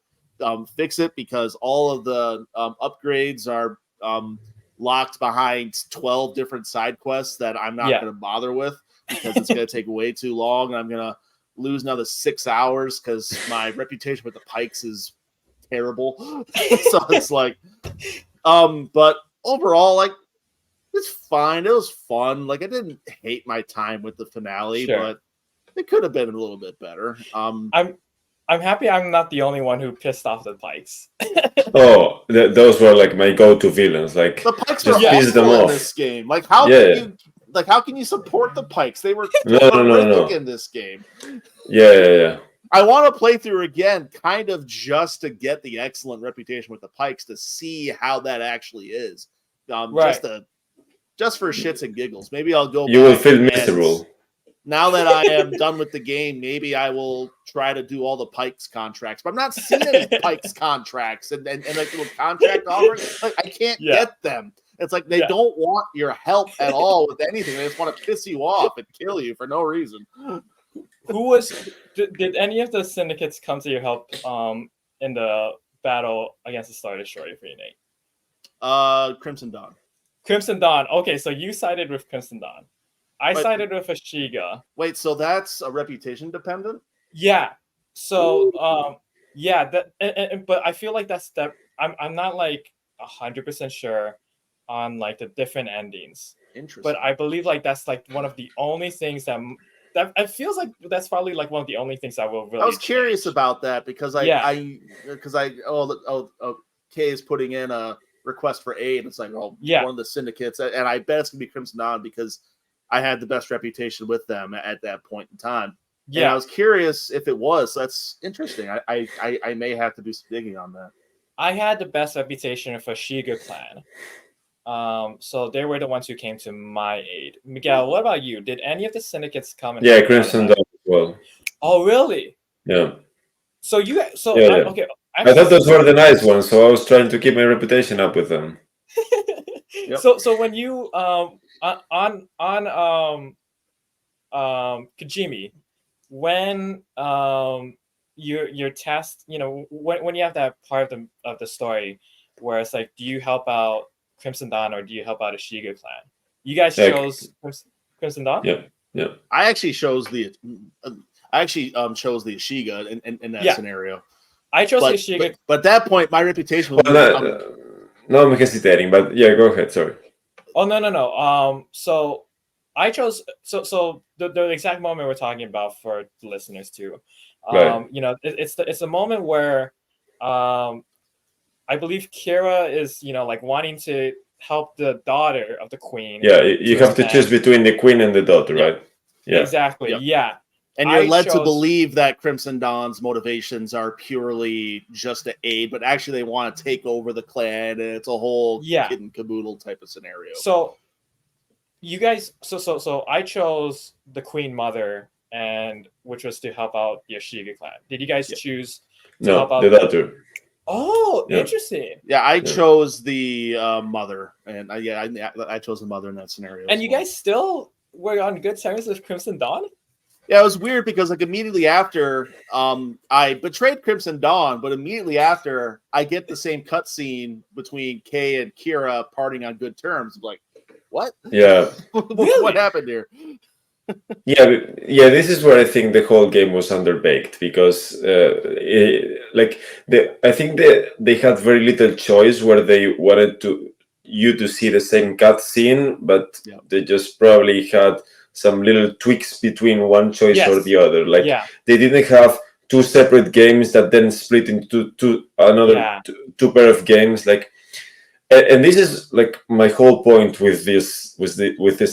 fix it because all of the upgrades are locked behind 12 different side quests that I'm not going to bother with because it's going to take way too long, and I'm going to lose another 6 hours because my reputation with the Pikes is terrible. So it's like, but overall, like, it's fine. It was fun. Like, I didn't hate my time with the finale, but it could have been a little bit better. I'm happy I'm not the only one who pissed off the Pikes. Those were like my go-to villains. Like the Pikes just were piss them awful off in this game. Like how can you support the Pikes? They were horrific in this game. Yeah. I want to play through again, kind of just to get the excellent reputation with the Pikes to see how that actually is. Just for shits and giggles. Maybe I'll go. You will feel miserable. Now that I am done with the game, maybe I will try to do all the Pikes contracts. But I'm not seeing any Pikes contracts and like little contract offers. Like, I can't get them. It's like they don't want your help at all with anything. They just want to piss you off and kill you for no reason. Did any of the syndicates come to your help in the battle against the Star Destroyer for you, Nate? Crimson Dawn. Crimson Dawn. Okay, so you sided with Crimson Dawn. I sided with Ashiga. Wait, so that's a reputation dependent? Yeah. So but I feel like that's that. I'm not like 100% sure on like the different endings. Interesting. But I believe like that's like one of the only things that it feels like that's probably like one of the only things that will really. I was curious about that because Kay is putting in a request for aid. And it's like, one of the syndicates, and I bet it's gonna be Crimson Dawn because I had the best reputation with them at that point in time. Yeah, and I was curious if it was. So that's interesting. I may have to do some digging on that. I had the best reputation for Ashiga Clan. So they were the ones who came to my aid. Miguel, what about you? Did any of the syndicates come? Crimson Dawn as well. Oh, really? Yeah. So okay. I thought those were the nice ones, so I was trying to keep my reputation up with them. Yep. So when you on Kajimi, when your task, when you have that part of the story where it's like, do you help out Crimson Dawn or do you help out Ashiga Clan? You guys chose Crimson Dawn? Yeah. I actually chose the Ashiga in that scenario. I chose the Ashiga. But at that point, my reputation was... No, I'm hesitating, but yeah, go ahead. Sorry. Oh, no. So I chose... So the exact moment we're talking about for the listeners too. Right. It's a moment where I believe Kira is, like wanting to help the daughter of the queen. Yeah, you have to choose between the queen and the daughter, right? Yeah. Exactly. Yep. Yeah. And you're led to believe that Crimson Dawn's motivations are purely just to aid, but actually they want to take over the clan, and it's a whole kid and caboodle type of scenario. So you guys, so I chose the Queen Mother, and which was to help out the Ashiga Clan. Did you guys choose to help out the daughter? Oh, interesting. Yeah, I chose the mother, and I chose the mother in that scenario. And you guys still were on good terms with Crimson Dawn? Yeah, it was weird because like immediately after I betrayed Crimson Dawn, but immediately after I get the same cutscene between Kay and Kira parting on good terms. I'm like, what? Yeah. What happened here? Yeah. This is where I think the whole game was underbaked because, I think they had very little choice where they wanted you to see the same cutscene, but Yeah. they just probably had some little tweaks between one choice or Yes. the other. Like Yeah. they didn't have two separate games that then split into another Yeah. two pair of games. Like and this is like my whole point with this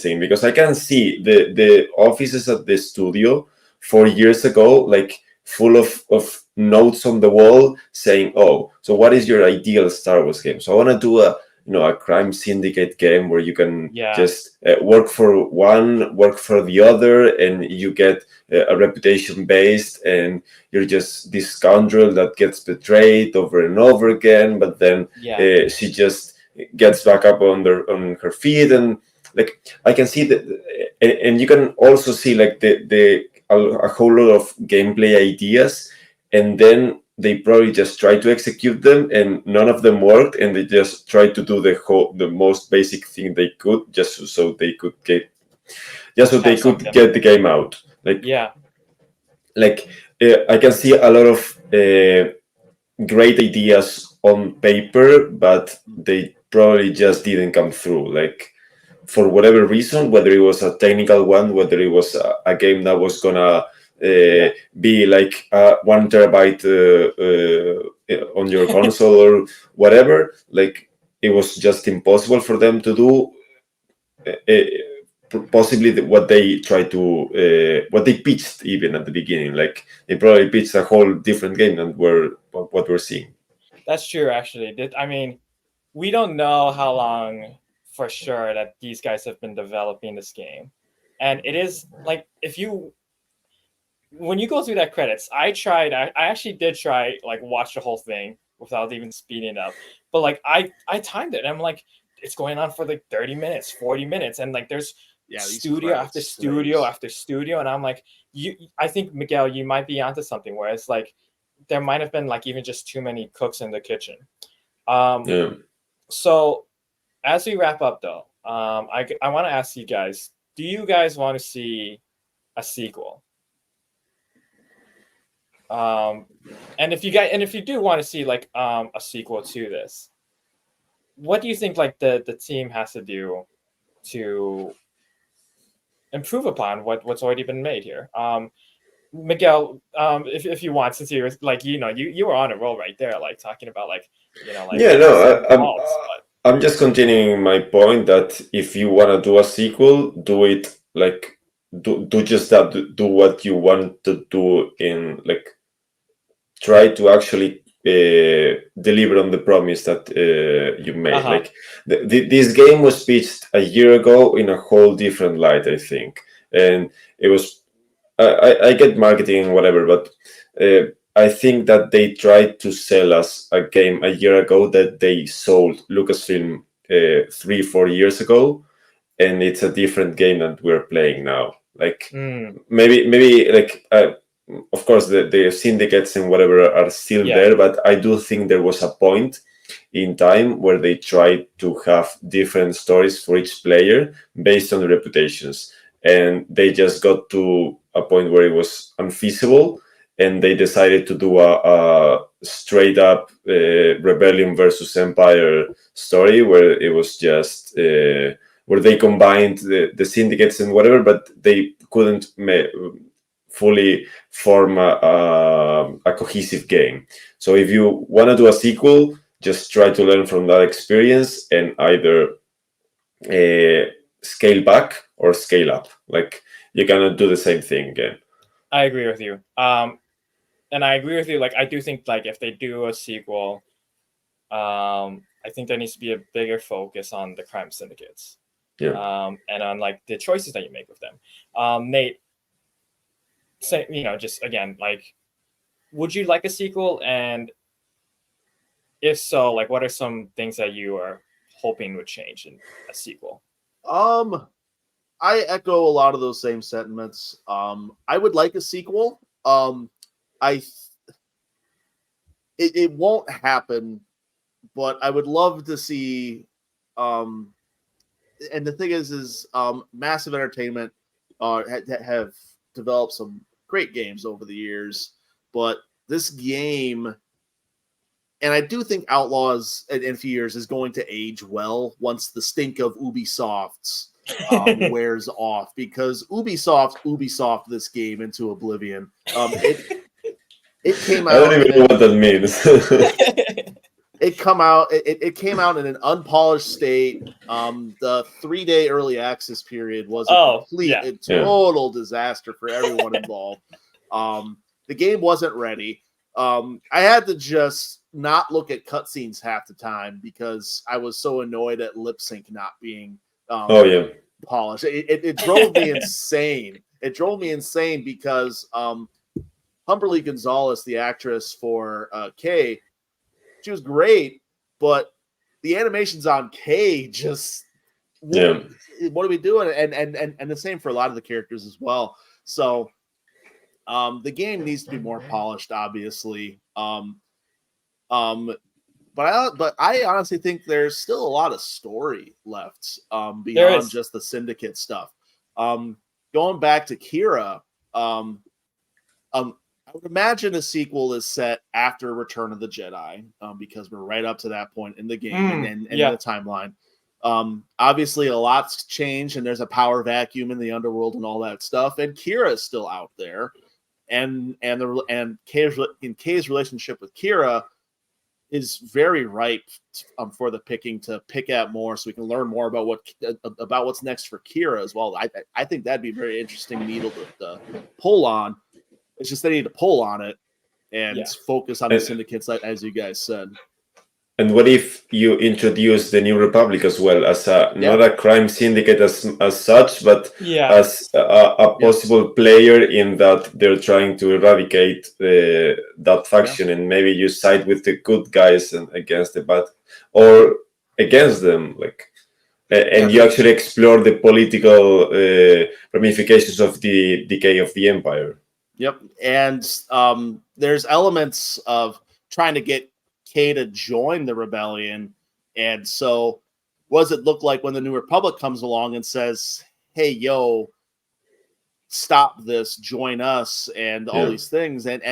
thing, because I can see the offices at the studio 4 years ago, like full of notes on the wall saying, oh, so what is your ideal Star Wars game? So I want to do a crime syndicate game where you can Yeah. just work for one, work for the other, and you get a reputation based, and you're just this scoundrel that gets betrayed over and over again, but then Yeah. she just gets back up on her feet. And like I can see that, and you can also see like a whole lot of gameplay ideas, and then they probably just try to execute them and none of them worked, and they just try to do the most basic thing they could just so they could Have something. get the game out. Yeah. Like I can see a lot of great ideas on paper, but they probably just didn't come through. Like for whatever reason, whether it was a technical one, whether it was a game that was gonna be like 1 terabyte on your console or whatever, like it was just impossible for them to do. Possibly what they tried to what they pitched even at the beginning, like they probably pitched a whole different game than what we're seeing. That's true, actually. I mean, we don't know how long for sure that these guys have been developing this game. And it is like, when you go through that credits, I actually did try, like, watch the whole thing without even speeding up. But, like, I timed it. And I'm like, it's going on for like 30 minutes, 40 minutes. And, like, there's These studio after credits, studio please. after studio. And I'm like, I think, Miguel, you might be onto something where it's like, there might have been, like, even just too many cooks in the kitchen. Um, Yeah. so as we wrap up, though, I want to ask you guys: do you guys want to see a sequel? Um, and if you do want to see like a sequel to this, what do you think like the team has to do to improve upon what's already been made here? Miguel, if you want, since you're like you were on a roll right there, like talking about like like Yeah, no, fixing faults, but I'm just continuing my point that if you want to do a sequel, do it like do just that. Do what you want to do in like try to actually deliver on the promise that you made. uh-huh. Like this game was pitched a year ago in a whole different light, I think, and it was. I get marketing and whatever, but I think that they tried to sell us a game a year ago that they sold Lucasfilm 3-4 years ago, and it's a different game that we're playing now. Like Mm, maybe like of course the syndicates and whatever are still yeah. there, but I do think there was a point in time where they tried to have different stories for each player based on the reputations, and they just got to a point where it was unfeasible, and they decided to do a straight up rebellion versus empire story where it was just where they combined the syndicates and whatever, but they couldn't fully form a cohesive game. So if you want to do a sequel, just try to learn from that experience and either scale back or scale up. Like you cannot do the same thing again. I agree with you. And I agree with you. Like, I do think like if they do a sequel, I think there needs to be a bigger focus on the crime syndicates, Yeah. and on like the choices that you make with them. Nate, say just again, like, would you like a sequel? And if so, like, what are some things that you are hoping would change in a sequel? I echo a lot of those same sentiments. I would like a sequel. I it won't happen, but I would love to see. And the thing is massive entertainment. have developed some great games over the years, but this game, and I do think Outlaws in a few years is going to age well once the stink of Ubisoft's wears off, because Ubisoft this game into oblivion. It came out. I don't even know what that means. It came out in an unpolished state. The 3-day early access period was a total disaster for everyone involved. The game wasn't ready. I had to just not look at cutscenes half the time because I was so annoyed at lip sync not being polished. It drove me insane. It drove me insane because Humberly Gonzalez, the actress for Kay, she was great, but the animations on Kay just what are we doing? And the same for a lot of the characters as well. So the game needs to be more polished, obviously. But I honestly think there's still a lot of story left beyond just the syndicate stuff. Going back to Kira, I would imagine a sequel is set after Return of the Jedi, because we're right up to that point in the game and in the timeline. Obviously, a lot's changed, and there's a power vacuum in the underworld and all that stuff. And Kira is still out there, and Kay's relationship with Kira is very ripe for the picking to pick at more, so we can learn more about what's next for Kira as well. I think that'd be a very interesting needle to pull on. It's just they need to pull on it and focus on the syndicates, as you guys said. And what if you introduce the New Republic as well as not a crime syndicate as such, but as a possible player in that they're trying to eradicate that faction, and maybe you side with the good guys and against the bad, or against them, and you actually explore the political ramifications of the decay of the empire. Yep, and there's elements of trying to get Kay to join the rebellion, and so what does it look like when the New Republic comes along and says, "Hey, yo, stop this, join us," and all these things, and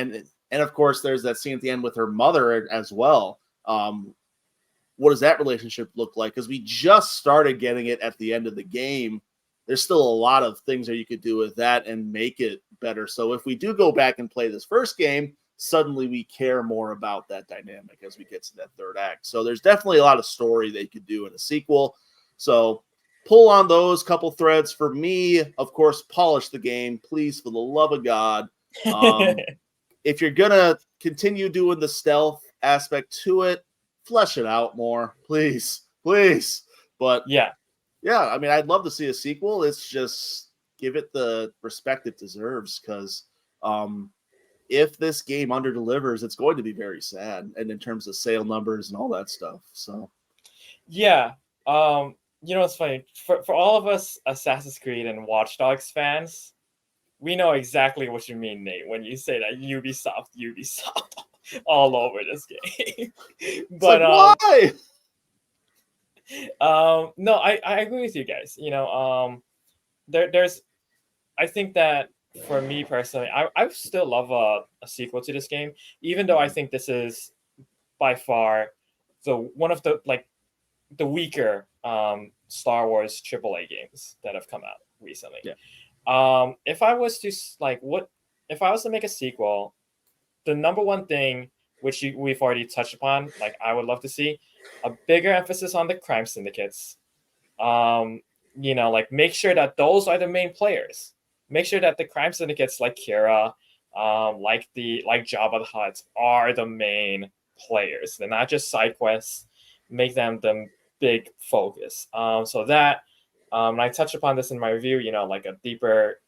of course there's that scene at the end with her mother as well. What does that relationship look like? Because we just started getting it at the end of the game. There's still a lot of things that you could do with that and make it better. So if we do go back and play this first game, suddenly we care more about that dynamic as we get to that third act. So there's definitely a lot of story they could do in a sequel. So pull on those couple threads. For me, of course, polish the game, please, for the love of God. If you're going to continue doing the stealth aspect to it, flesh it out more, please. But I mean, I'd love to see a sequel. It's just give it the respect it deserves, because if this game underdelivers, it's going to be very sad, and in terms of sale numbers and all that stuff. So, it's funny for all of us Assassin's Creed and Watch Dogs fans, we know exactly what you mean, Nate, when you say that Ubisoft all over this game. But why? No, I agree with you guys. There's I think that for me personally, I still love a sequel to this game, even though I think this is by far one of the weaker Star Wars AAA games that have come out recently. If I was to make a sequel, the number one thing which we've already touched upon, I would love to see a bigger emphasis on the crime syndicates. Make sure that those are the main players. Make sure that the crime syndicates like Kira, like Jabba the Hutt are the main players. They're not just side quests. Make them the big focus. So that, and I touched upon this in my review, a deeper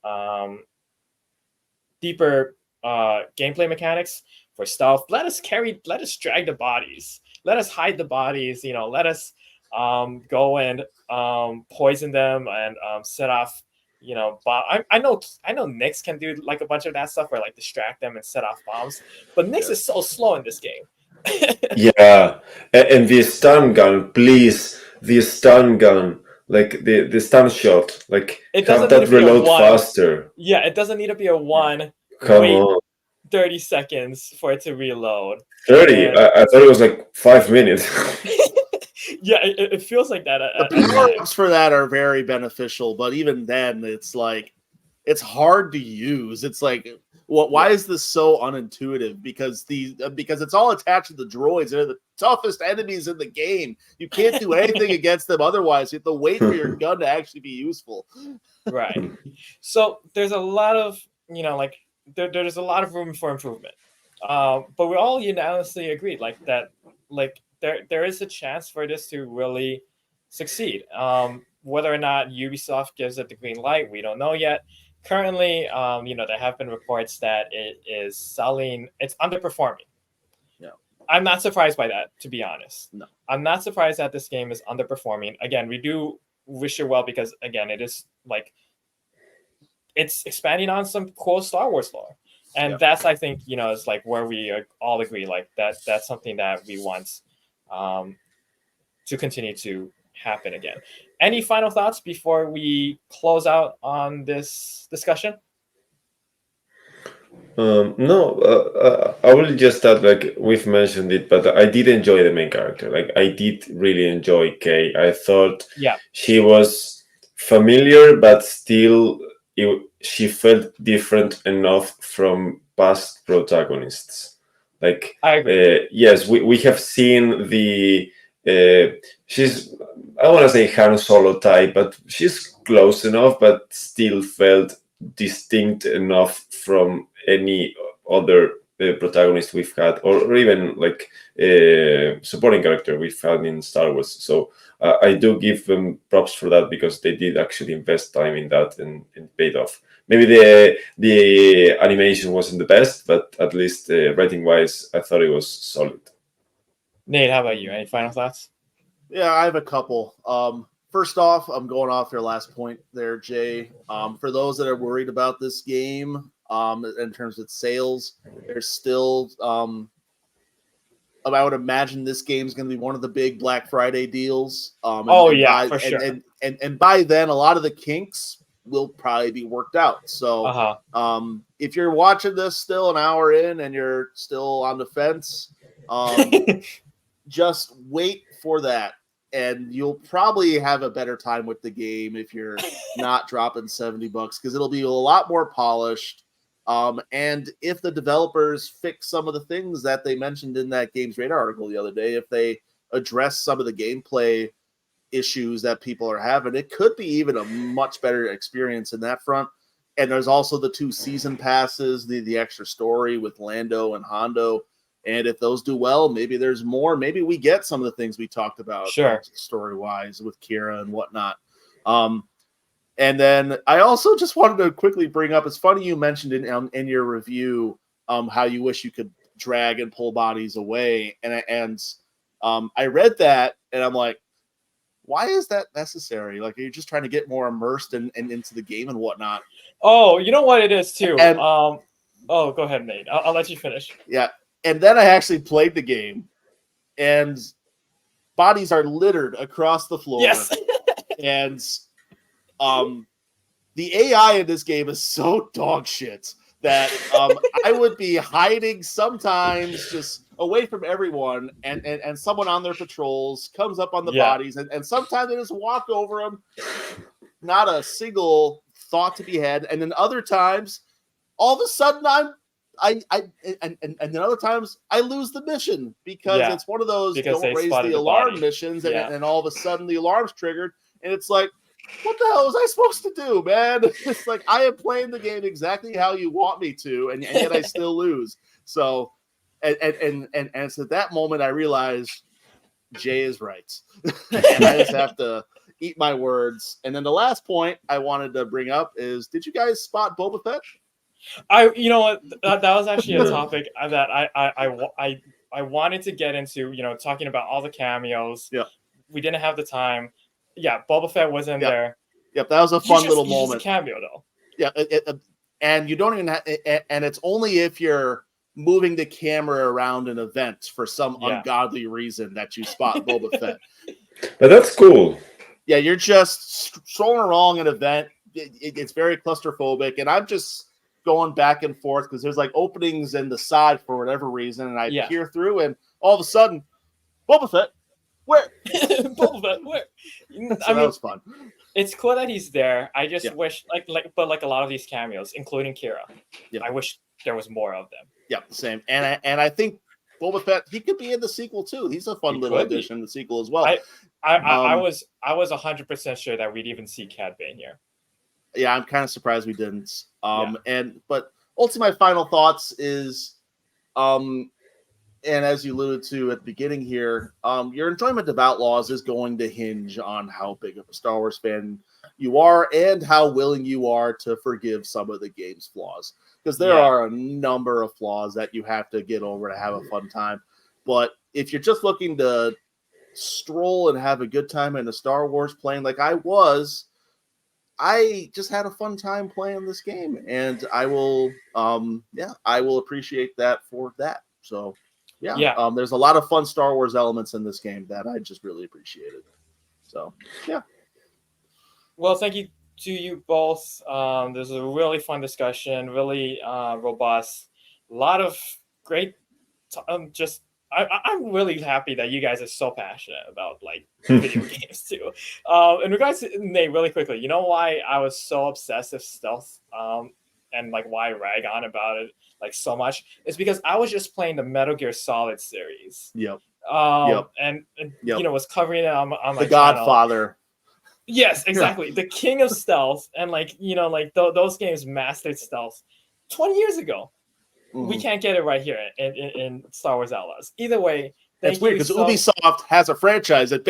gameplay mechanics for stealth. Let us drag the bodies. Let us hide the bodies. Let us go and poison them and set off. I know Nyx can do a bunch of that stuff, where distract them and set off bombs. But Nyx is so slow in this game. And the stun gun, please, the stun gun. like the stun shot, like It have doesn't need that to be a reload one. faster. Yeah, it doesn't need to be a one. Come Wait on, 30 seconds for it to reload. 30. And I thought it was like 5 minutes. yeah, it feels like that The at times. power-ups for that are very beneficial, but even then, it's like it's hard to use. It's like, why is this so unintuitive? Because it's all attached to the droids. They're the toughest enemies in the game. You can't do anything against them otherwise. You have to wait for your gun to actually be useful. Right. So there's a lot of, like there's a lot of room for improvement. But we all unanimously agreed like that, like there is a chance for this to really succeed. Whether or not Ubisoft gives it the green light, we don't know yet. Currently, there have been reports that it's underperforming. Yeah. I'm not surprised by that, to be honest. No. I'm not surprised that this game is underperforming. Again, we do wish it well because, again, it is like it's expanding on some cool Star Wars lore. And that's, I think, is like where we all agree, like that's something that we want to continue to happen again. Any final thoughts before we close out on this discussion? No, I will just add, like we've mentioned it, but I did enjoy the main character. Like I did really enjoy Kay. I thought she was familiar, but still she felt different enough from past protagonists. Like I agree. yes, we have seen the she's, I want to say Han Solo type, but she's close enough, but still felt distinct enough from any other protagonist we've had, or even like supporting character we've had in Star Wars. So I do give them props for that because they did actually invest time in that and paid off. Maybe the animation wasn't the best, but at least writing wise, I thought it was solid. Nate, how about you? Any final thoughts? Yeah, I have a couple. First off, I'm going off your last point there, Jay. For those that are worried about this game, in terms of sales, there's still, I would imagine this game's going to be one of the big Black Friday deals. For sure. And by then, a lot of the kinks will probably be worked out. So, if you're watching this still an hour in and you're still on the fence, just wait for that. And you'll probably have a better time with the game if you're not dropping $70 because it'll be a lot more polished. And if the developers fix some of the things that they mentioned in that Games Radar article the other day, if they address some of the gameplay issues that people are having, it could be even a much better experience in that front. And there's also the 2 season passes, the extra story with Lando and Hondo. And if those do well, maybe there's more. Maybe we get some of the things we talked about story-wise with Kira and whatnot. And then I also just wanted to quickly bring up, it's funny you mentioned in your review how you wish you could drag and pull bodies away. And I read that, and I'm like, why is that necessary? Like, are you just trying to get more immersed and into the game and whatnot? Oh, you know what it is, too? And, go ahead, Nate. I'll let you finish. Yeah. And then I actually played the game, and bodies are littered across the floor. Yes. And the AI in this game is so dog shit that I would be hiding sometimes just away from everyone, and someone on their patrols comes up on the bodies, and sometimes they just walk over them. Not a single thought to be had. And then other times, all of a sudden and then other times I lose the mission because it's one of those don't raise the alarm missions, and all of a sudden the alarm's triggered, and it's like, what the hell was I supposed to do, man? It's like I am playing the game exactly how you want me to, and yet I still lose. So, and it's at that moment I realized Jay is right, and I just have to eat my words. And then the last point I wanted to bring up is: did you guys spot Boba Fett? You know what? That was actually a topic that I wanted to get into. Talking about all the cameos. Yeah, we didn't have the time. Yeah, Boba Fett was in there. Yep, that was a fun little moment. Just a cameo, though. Yeah, and you don't even have, and it's only if you're moving the camera around an event for some ungodly reason that you spot Boba Fett. But that's cool. Yeah, you're just strolling along an event. It's very claustrophobic, and I'm just going back and forth because there's like openings in the side for whatever reason, and I peer through, and all of a sudden, Boba Fett, where? Boba Fett, where? So that was fun. It's cool that he's there. I just wish, but a lot of these cameos, including Kira, I wish there was more of them. Yeah, same. And I think Boba Fett, he could be in the sequel too. He's a fun little addition in the sequel as well. I was 100% sure that we'd even see Cad Bane here. Yeah, I'm kind of surprised we didn't. But ultimately, my final thoughts is, and as you alluded to at the beginning here, your enjoyment of Outlaws is going to hinge on how big of a Star Wars fan you are and how willing you are to forgive some of the game's flaws. Because there are a number of flaws that you have to get over to have a fun time. But if you're just looking to stroll and have a good time in a Star Wars playing like I was, I just had a fun time playing this game, and I will appreciate that for that. So there's a lot of fun Star Wars elements in this game that I just really appreciated. So well, thank you to you both. This is a really fun discussion, really robust, a lot of great I'm really happy that you guys are so passionate about like video games too. In regards to Nate, really quickly, you know why I was so obsessed with stealth and like why I rag on about it like so much? It's because I was just playing the Metal Gear Solid series. And you know, was covering it on my The Godfather. Channel. Yes, exactly. The king of stealth, and like, you know, like those games mastered stealth 20 years ago. We can't get it right here in Star Wars Outlaws. Either way, it's weird because Ubisoft has a franchise that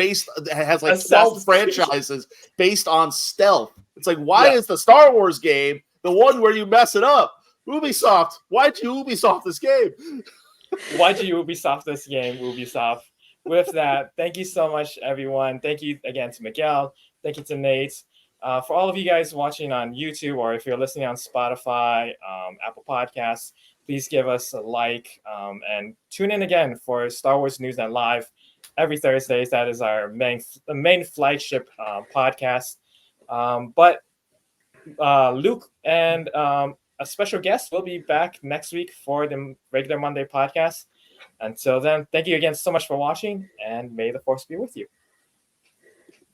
has like 12 franchises based on stealth. It's like, why is the Star Wars game the one where you mess it up? Ubisoft, why'd you Ubisoft this game? Why'd you Ubisoft this game, Ubisoft? With that, thank you so much, everyone. Thank you again to Miguel. Thank you to Nate. For all of you guys watching on YouTube, or if you're listening on Spotify, Apple Podcasts, please give us a like and tune in again for Star Wars News and Live every Thursdays. That is our main flagship podcast. But Luke and a special guest will be back next week for the regular Monday podcast. Until then, thank you again so much for watching, and may the Force be with you.